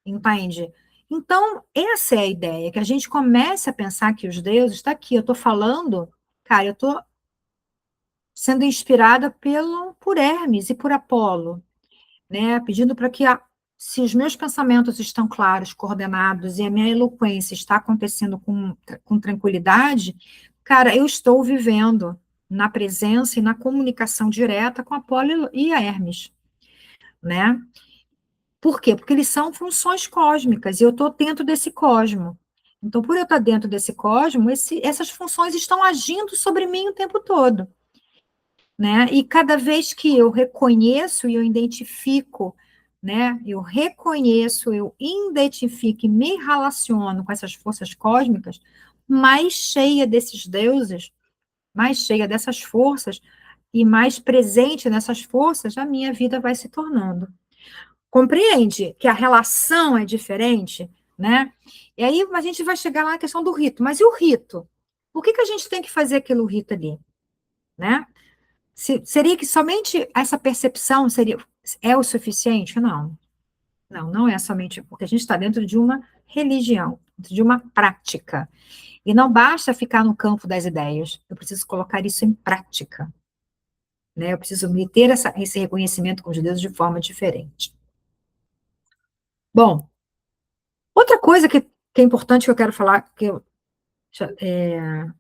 entende? Então, essa é a ideia, que a gente comece a pensar que os deuses, está aqui, eu estou falando, cara, eu estou sendo inspirada por Hermes e por Apolo, né? Pedindo para que se os meus pensamentos estão claros, coordenados, e a minha eloquência está acontecendo com tranquilidade, cara, eu estou vivendo na presença e na comunicação direta com a Poli e a Hermes, né? Por quê? Porque eles são funções cósmicas, e eu estou dentro desse cosmo. Então, por eu estar dentro desse cosmo, essas funções estão agindo sobre mim o tempo todo, né? E cada vez que eu reconheço e eu identifico, né? Eu reconheço, eu identifico e me relaciono com essas forças cósmicas, mais cheia desses deuses, mais cheia dessas forças e mais presente nessas forças, a minha vida vai se tornando. Compreende que a relação é diferente, né? E aí a gente vai chegar lá na questão do rito. Mas e o rito? Por que a gente tem que fazer aquele rito ali, né? Seria que somente essa percepção é o suficiente? Não, não é somente porque a gente está dentro de uma religião, dentro de uma prática. E não basta ficar no campo das ideias, eu preciso colocar isso em prática, né? Eu preciso me ter esse reconhecimento com os deuses de forma diferente. Bom, outra coisa que é importante que eu quero falar, que eu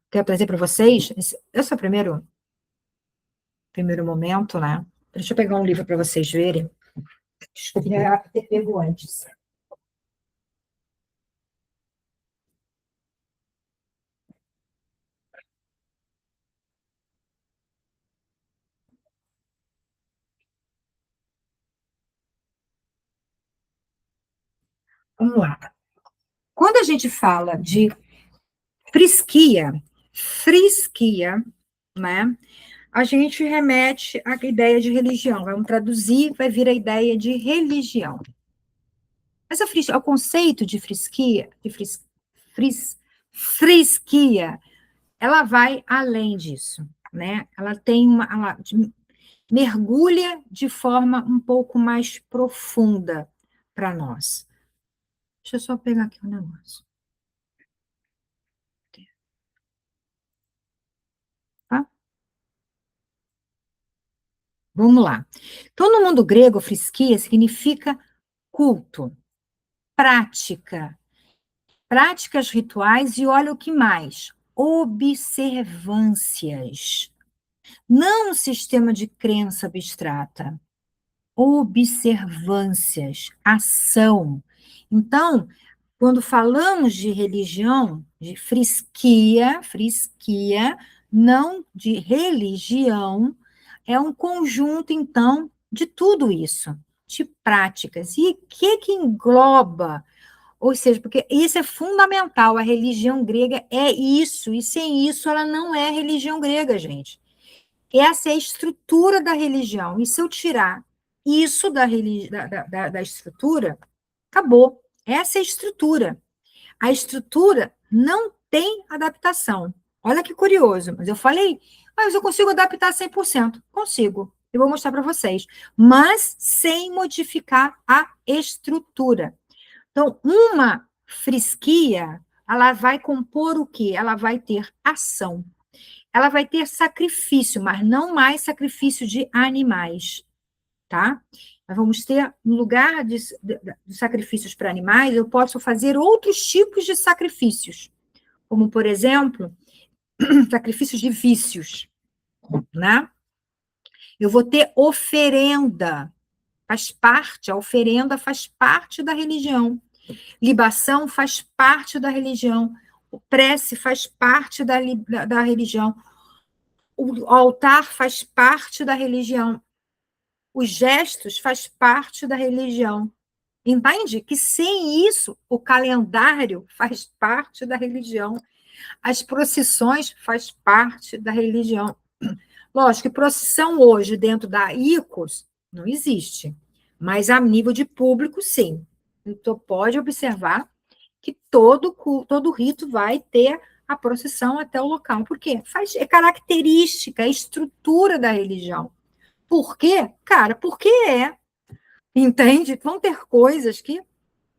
quero trazer para vocês, esse é o primeiro momento, né? Deixa eu pegar um livro para vocês verem. Desculpe ter pego antes. Vamos lá. Quando a gente fala de frisquia, né? A gente remete à ideia de religião. Vamos traduzir, vai vir a ideia de religião. Essa o conceito de frisquia, frisquia, ela vai além disso, né? Ela tem mergulha de forma um pouco mais profunda para nós. Deixa eu só pegar aqui um negócio. Tá? Vamos lá. Então, no mundo grego, frisquia significa culto, prática, práticas rituais e olha o que mais, observâncias. Não um sistema de crença abstrata, observâncias, ação. Então, quando falamos de religião, de frisquia, não de religião, é um conjunto, então, de tudo isso, de práticas. E o que engloba? Ou seja, porque isso é fundamental, a religião grega é isso, e sem isso ela não é religião grega, gente. Essa é a estrutura da religião, e se eu tirar isso da estrutura, acabou. Essa é a estrutura. A estrutura não tem adaptação. Olha que curioso, mas eu falei, mas eu consigo adaptar 100%. Consigo. Eu vou mostrar para vocês. Mas sem modificar a estrutura. Então, uma frisquia, ela vai compor o quê? Ela vai ter ação. Ela vai ter sacrifício, mas não mais sacrifício de animais, tá? Nós vamos ter, no lugar de sacrifícios para animais, eu posso fazer outros tipos de sacrifícios, como, por exemplo, sacrifícios de vícios, né? Eu vou ter oferenda, a oferenda faz parte da religião. Libação faz parte da religião. O prece faz parte da religião. O altar faz parte da religião. Os gestos faz parte da religião. Entende? Que sem isso, o calendário faz parte da religião. As procissões faz parte da religião. Lógico que procissão hoje, dentro da ICOS, não existe. Mas a nível de público, sim. Então, pode observar que todo rito vai ter a procissão até o local. Por quê? É característica, é estrutura da religião. Por quê? Cara, porque é. Entende? Vão ter coisas que,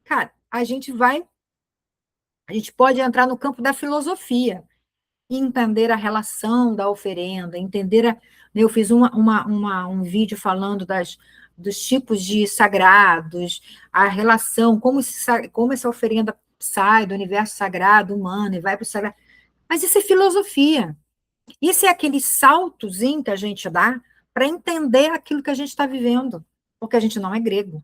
cara, a gente pode entrar no campo da filosofia, entender a relação da oferenda, entender a. Eu fiz um vídeo falando dos tipos de sagrados, a relação, como essa oferenda sai do universo sagrado, humano, e vai para o sagrado. Mas isso é filosofia. Isso é aquele saltozinho que a gente dá para entender aquilo que a gente está vivendo, porque a gente não é grego.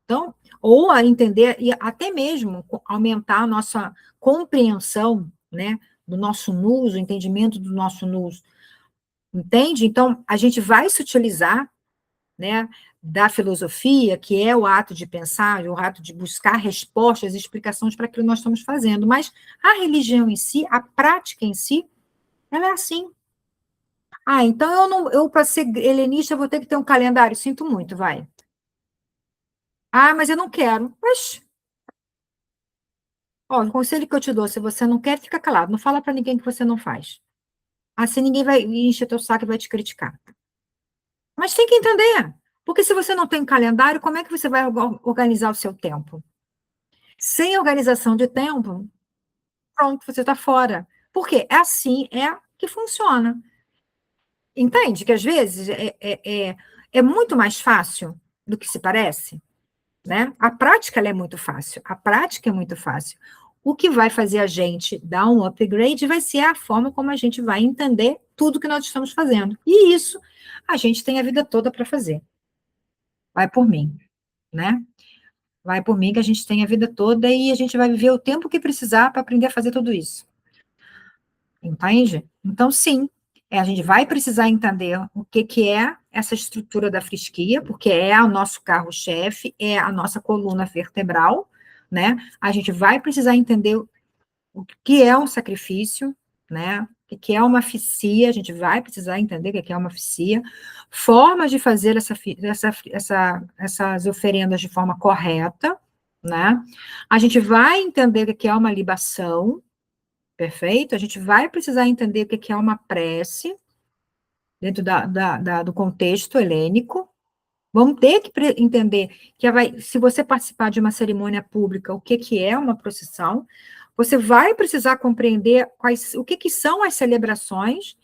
Então, ou a entender, e até mesmo aumentar a nossa compreensão, né, do nosso nous, o entendimento do nosso nous. Entende? Então, a gente vai se utilizar, né, da filosofia, que é o ato de pensar, o ato de buscar respostas, explicações para aquilo que nós estamos fazendo. Mas a religião em si, a prática em si, ela é assim. Ah, então eu para ser helenista, vou ter que ter um calendário. Sinto muito, vai. Ah, mas eu não quero. Mas, ó, o conselho que eu te dou, se você não quer, fica calado. Não fala para ninguém que você não faz. Assim ninguém vai encher teu saco e vai te criticar. Mas tem que entender. Porque se você não tem calendário, como é que você vai organizar o seu tempo? Sem organização de tempo, pronto, você está fora. Porque é assim que funciona. Entende que às vezes é muito mais fácil do que se parece? Né? A prática ela é muito fácil. A prática é muito fácil. O que vai fazer a gente dar um upgrade vai ser a forma como a gente vai entender tudo que nós estamos fazendo. E isso a gente tem a vida toda para fazer. Vai por mim, né? Vai por mim que a gente tem a vida toda e a gente vai viver o tempo que precisar para aprender a fazer tudo isso. Entende? Então, sim, a gente vai precisar entender o que é essa estrutura da frisquia, porque é o nosso carro-chefe, é a nossa coluna vertebral, né? A gente vai precisar entender o que é um sacrifício, né? O que é uma ficia, a gente vai precisar entender o que é uma ficia, formas de fazer essas oferendas de forma correta, né? A gente vai entender o que é uma libação, perfeito? A gente vai precisar entender o que é uma prece, dentro do contexto helênico. Vamos ter que entender que se você participar de uma cerimônia pública, o que é uma procissão, você vai precisar compreender o que são as celebrações,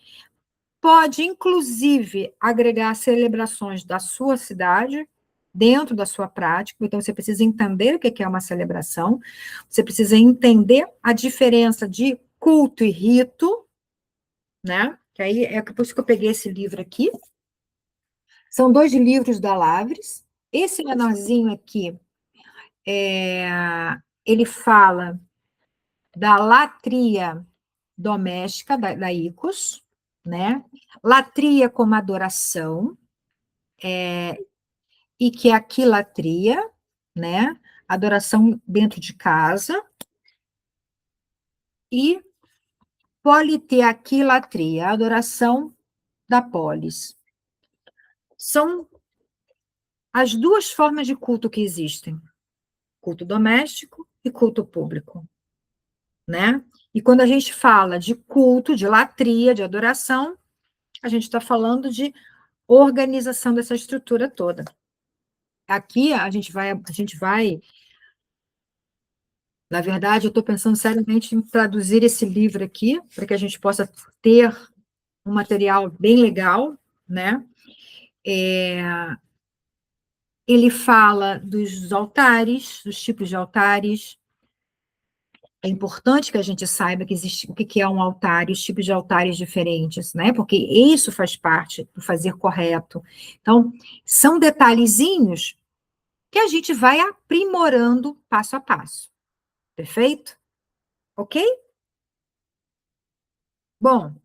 pode, inclusive, agregar celebrações da sua cidade, dentro da sua prática, então você precisa entender o que é uma celebração, você precisa entender a diferença de culto e rito, né? Que aí é por isso que eu peguei esse livro aqui. São 2 livros da Lavres. Esse menorzinho aqui, ele fala da latria doméstica, da Icos, né? Latria como adoração, e que é aquilatria, né? Adoração dentro de casa, e politeaquilatria, adoração da polis. São as 2 formas de culto que existem: culto doméstico e culto público, né? E quando a gente fala de culto, de latria, de adoração, a gente está falando de organização dessa estrutura toda. Aqui na verdade, eu estou pensando seriamente em traduzir esse livro aqui, para que a gente possa ter um material bem legal, né? Ele fala dos altares, dos tipos de altares. É importante que a gente saiba que existe o que é um altar e os tipos de altares diferentes, né? Porque isso faz parte do fazer correto. Então, são detalhezinhos que a gente vai aprimorando passo a passo. Perfeito? Ok? Bom,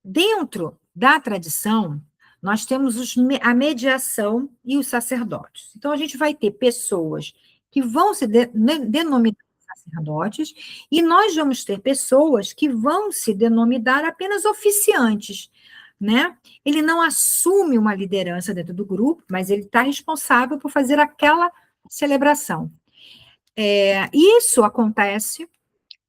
dentro da tradição, nós temos a mediação e os sacerdotes. Então, a gente vai ter pessoas que vão se denominar sacerdotes, e nós vamos ter pessoas que vão se denominar apenas oficiantes, né? Ele não assume uma liderança dentro do grupo, mas ele está responsável por fazer aquela celebração. Isso acontece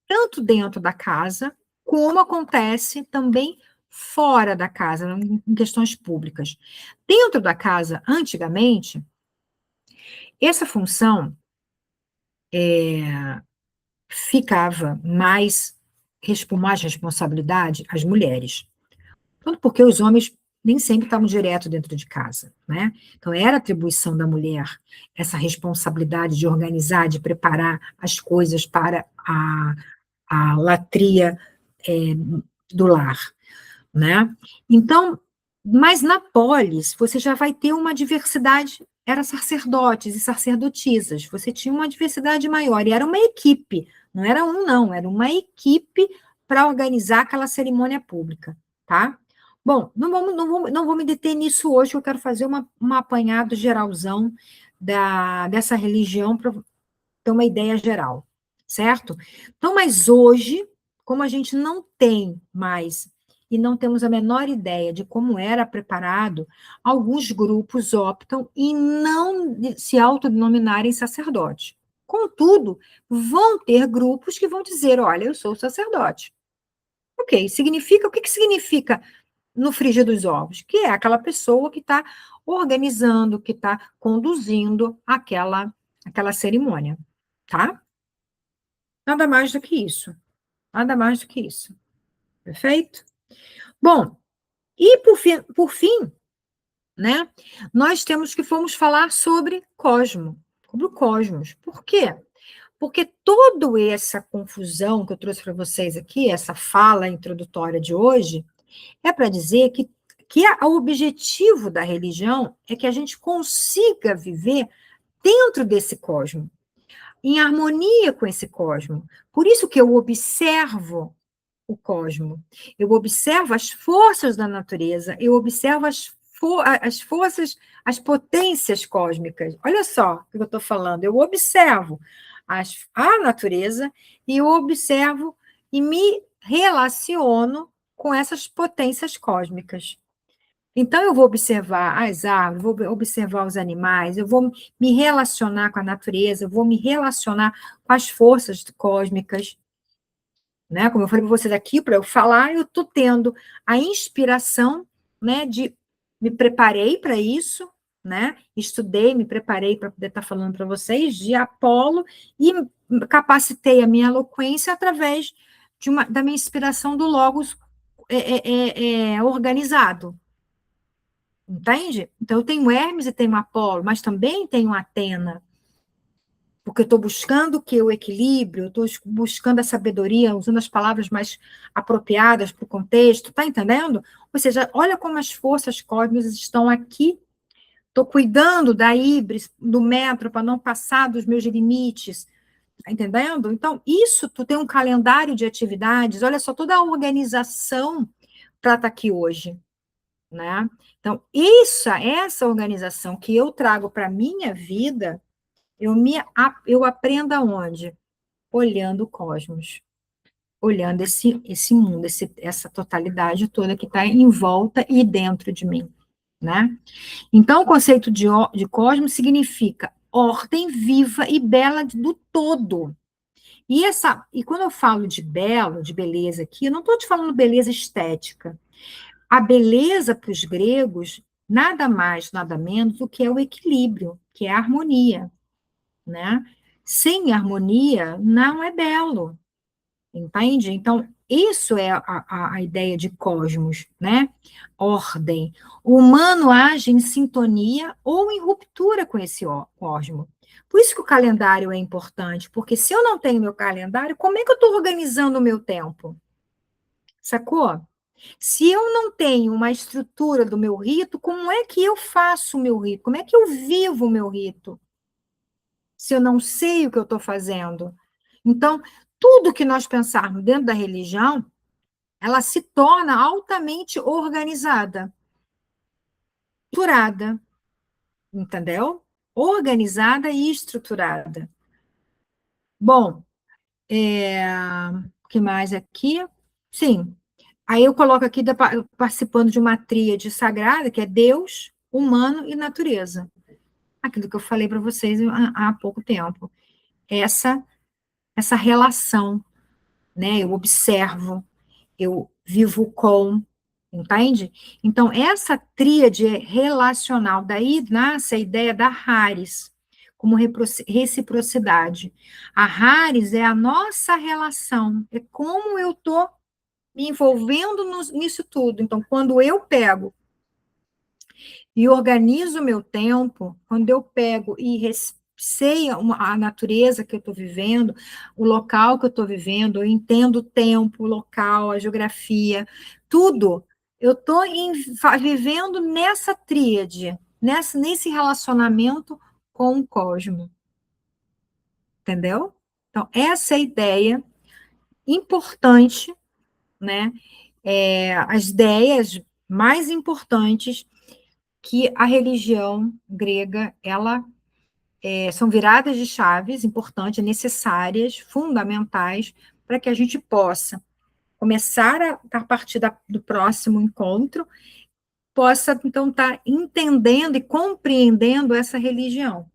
tanto dentro da casa, como acontece também fora da casa, em questões públicas. Dentro da casa, antigamente, essa função ficava mais responsabilidade às mulheres. Tanto porque os homens nem sempre estavam direto dentro de casa, né? Então, era atribuição da mulher essa responsabilidade de organizar, de preparar as coisas para a latria é, do lar, né? Então, mas na polis, você já vai ter uma diversidade, era sacerdotes e sacerdotisas, você tinha uma diversidade maior, e era uma equipe, não era um, não, era uma equipe para organizar aquela cerimônia pública, tá? Bom, não vou me deter nisso hoje, eu quero fazer uma apanhado geralzão dessa religião para ter uma ideia geral, certo? Então, mas hoje, como a gente não tem mais e não temos a menor ideia de como era preparado, alguns grupos optam em não se autodenominarem sacerdote. Contudo, vão ter grupos que vão dizer: olha, eu sou sacerdote. Ok, significa, o que significa no frigir dos ovos? Que é aquela pessoa que está organizando, que está conduzindo aquela cerimônia, tá? Nada mais do que isso. Nada mais do que isso. Perfeito? Bom, e por fim, né, nós temos que fomos falar sobre sobre o cosmos. Por quê? Porque toda essa confusão que eu trouxe para vocês aqui, essa fala introdutória de hoje, é para dizer que o objetivo da religião é que a gente consiga viver dentro desse cosmos, em harmonia com esse cosmos. Por isso que eu observo o cosmos. Eu observo as forças da natureza, eu observo as forças, as potências cósmicas. Olha só o que eu estou falando. Eu observo a natureza e eu observo e me relaciono com essas potências cósmicas. Então, eu vou observar as árvores, vou observar os animais, eu vou me relacionar com a natureza, eu vou me relacionar com as forças cósmicas, né? Como eu falei para vocês aqui, para eu falar, eu estou tendo a inspiração, né? Me preparei para isso, né? Estudei, me preparei para poder estar falando para vocês de Apolo e capacitei a minha eloquência através da minha inspiração do Logos organizado. Entende? Então, eu tenho Hermes e tenho Apolo, mas também tenho Atena, porque eu estou buscando o que? O equilíbrio, eu estou buscando a sabedoria, usando as palavras mais apropriadas para o contexto, está entendendo? Ou seja, olha como as forças cósmicas estão aqui, estou cuidando da híbris, do metro, para não passar dos meus limites, está entendendo? Então, isso, tu tem um calendário de atividades, olha só, toda a organização para estar aqui hoje, né? Então, essa organização que eu trago para a minha vida, eu aprendo aonde? Olhando o cosmos, olhando esse mundo, essa totalidade toda que está em volta e dentro de mim, né? Então, o conceito de cosmos significa ordem viva e bela do todo. E quando eu falo de belo, de beleza aqui, eu não estou te falando beleza estética. A beleza para os gregos, nada mais, nada menos do que é o equilíbrio, que é a harmonia, né? Sem harmonia, não é belo, entende? Então, isso é a ideia de cosmos, né? Ordem. O humano age em sintonia ou em ruptura com esse cosmos. Por isso que o calendário é importante, porque se eu não tenho meu calendário, como é que eu estou organizando o meu tempo? Sacou? Se eu não tenho uma estrutura do meu rito, como é que eu faço o meu rito? Como é que eu vivo o meu rito? Se eu não sei o que eu estou fazendo. Então, tudo que nós pensarmos dentro da religião, ela se torna altamente organizada, estruturada, entendeu? Organizada e estruturada. Bom, o que mais aqui? Sim. Aí eu coloco aqui participando de uma tríade sagrada, que é Deus, humano e natureza. Aquilo que eu falei para vocês há pouco tempo. Essa relação, né? Eu observo, eu vivo com, entende? Então, essa tríade relacional, daí nasce a ideia da Haris, como reciprocidade. A Haris é a nossa relação, é como eu estou me envolvendo nisso tudo. Então, quando eu pego e organizo o meu tempo, quando eu pego e sei a natureza que eu estou vivendo, o local que eu estou vivendo, eu entendo o tempo, o local, a geografia, tudo. Eu estou vivendo nessa tríade, nesse relacionamento com o cosmos, entendeu? Então, essa é a ideia importante, né? As ideias mais importantes que a religião grega, ela são viradas de chaves importantes, necessárias, fundamentais, para que a gente possa começar a partir do próximo encontro, possa, então, estar entendendo e compreendendo essa religião,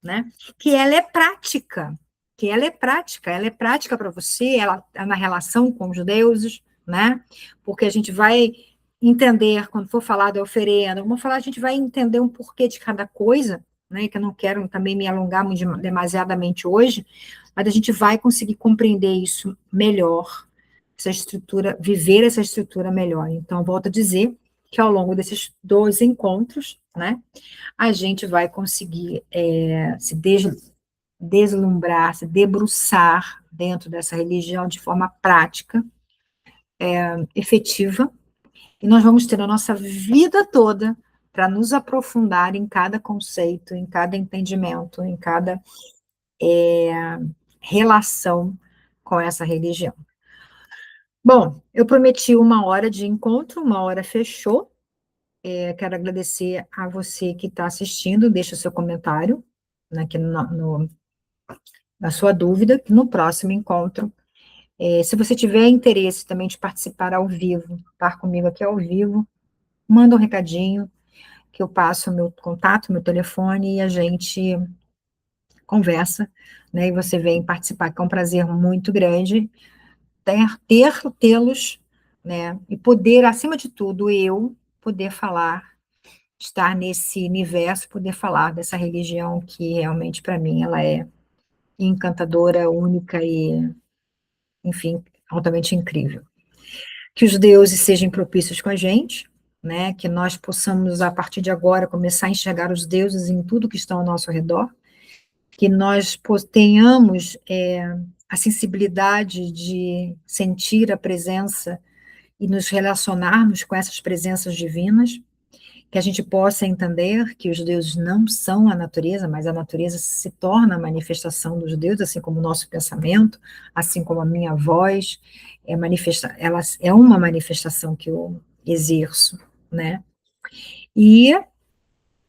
né? Que ela é prática, ela é prática para você, ela tá na relação com os deuses, né? Porque a gente vai entender, quando for falar da oferenda, vamos falar, a gente vai entender um porquê de cada coisa, né? Que eu não quero também me alongar muito, demasiadamente hoje, mas a gente vai conseguir compreender isso melhor, essa estrutura, viver essa estrutura melhor. Então, volto a dizer que ao longo desses 12 encontros, né? A gente vai conseguir se deslumbrar, se debruçar dentro dessa religião de forma prática, efetiva, e nós vamos ter a nossa vida toda para nos aprofundar em cada conceito, em cada entendimento, em cada relação com essa religião. Bom, eu prometi 1 hora de encontro, 1 hora fechou. Quero agradecer a você que está assistindo, deixa o seu comentário, né, aqui na sua dúvida, no próximo encontro. Se você tiver interesse também de participar ao vivo, estar comigo aqui ao vivo, manda um recadinho, que eu passo o meu contato, meu telefone, e a gente conversa, né, e você vem participar, que é um prazer muito grande tê-los, né, e poder, acima de tudo, eu poder falar, estar nesse universo, poder falar dessa religião que realmente, para mim, ela é encantadora, única e, enfim, altamente incrível. Que os deuses sejam propícios com a gente, né? Que nós possamos, a partir de agora, começar a enxergar os deuses em tudo que está ao nosso redor, que nós tenhamos a sensibilidade de sentir a presença e nos relacionarmos com essas presenças divinas, que a gente possa entender que os deuses não são a natureza, mas a natureza se torna a manifestação dos deuses, assim como o nosso pensamento, assim como a minha voz, ela é uma manifestação que eu exerço, né? E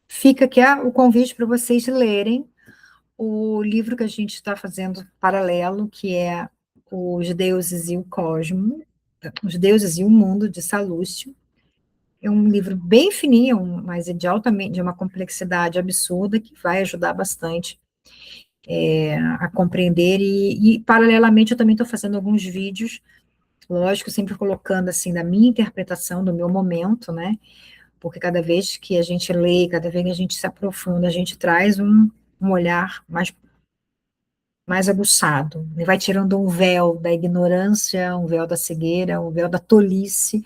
fica aqui o convite para vocês lerem o livro que a gente está fazendo paralelo, que é Os Deuses e o Cosmo, Os Deuses e o Mundo, de Salúcio. É um livro bem fininho, mas é de uma complexidade absurda, que vai ajudar bastante a compreender, e paralelamente eu também estou fazendo alguns vídeos, lógico, sempre colocando assim da minha interpretação, do meu momento, né? Porque cada vez que a gente lê, cada vez que a gente se aprofunda, a gente traz um olhar mais aguçado, e vai tirando um véu da ignorância, um véu da cegueira, um véu da tolice,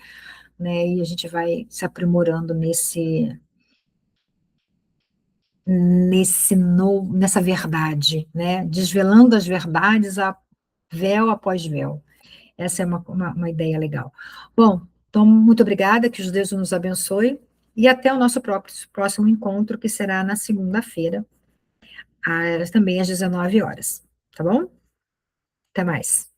né? E a gente vai se aprimorando nessa verdade, né? Desvelando as verdades a véu após véu. Essa é uma ideia legal. Bom, então, muito obrigada, que os deuses nos abençoe, e até o nosso próximo encontro, que será na segunda-feira, também às 19 horas, tá bom? Até mais.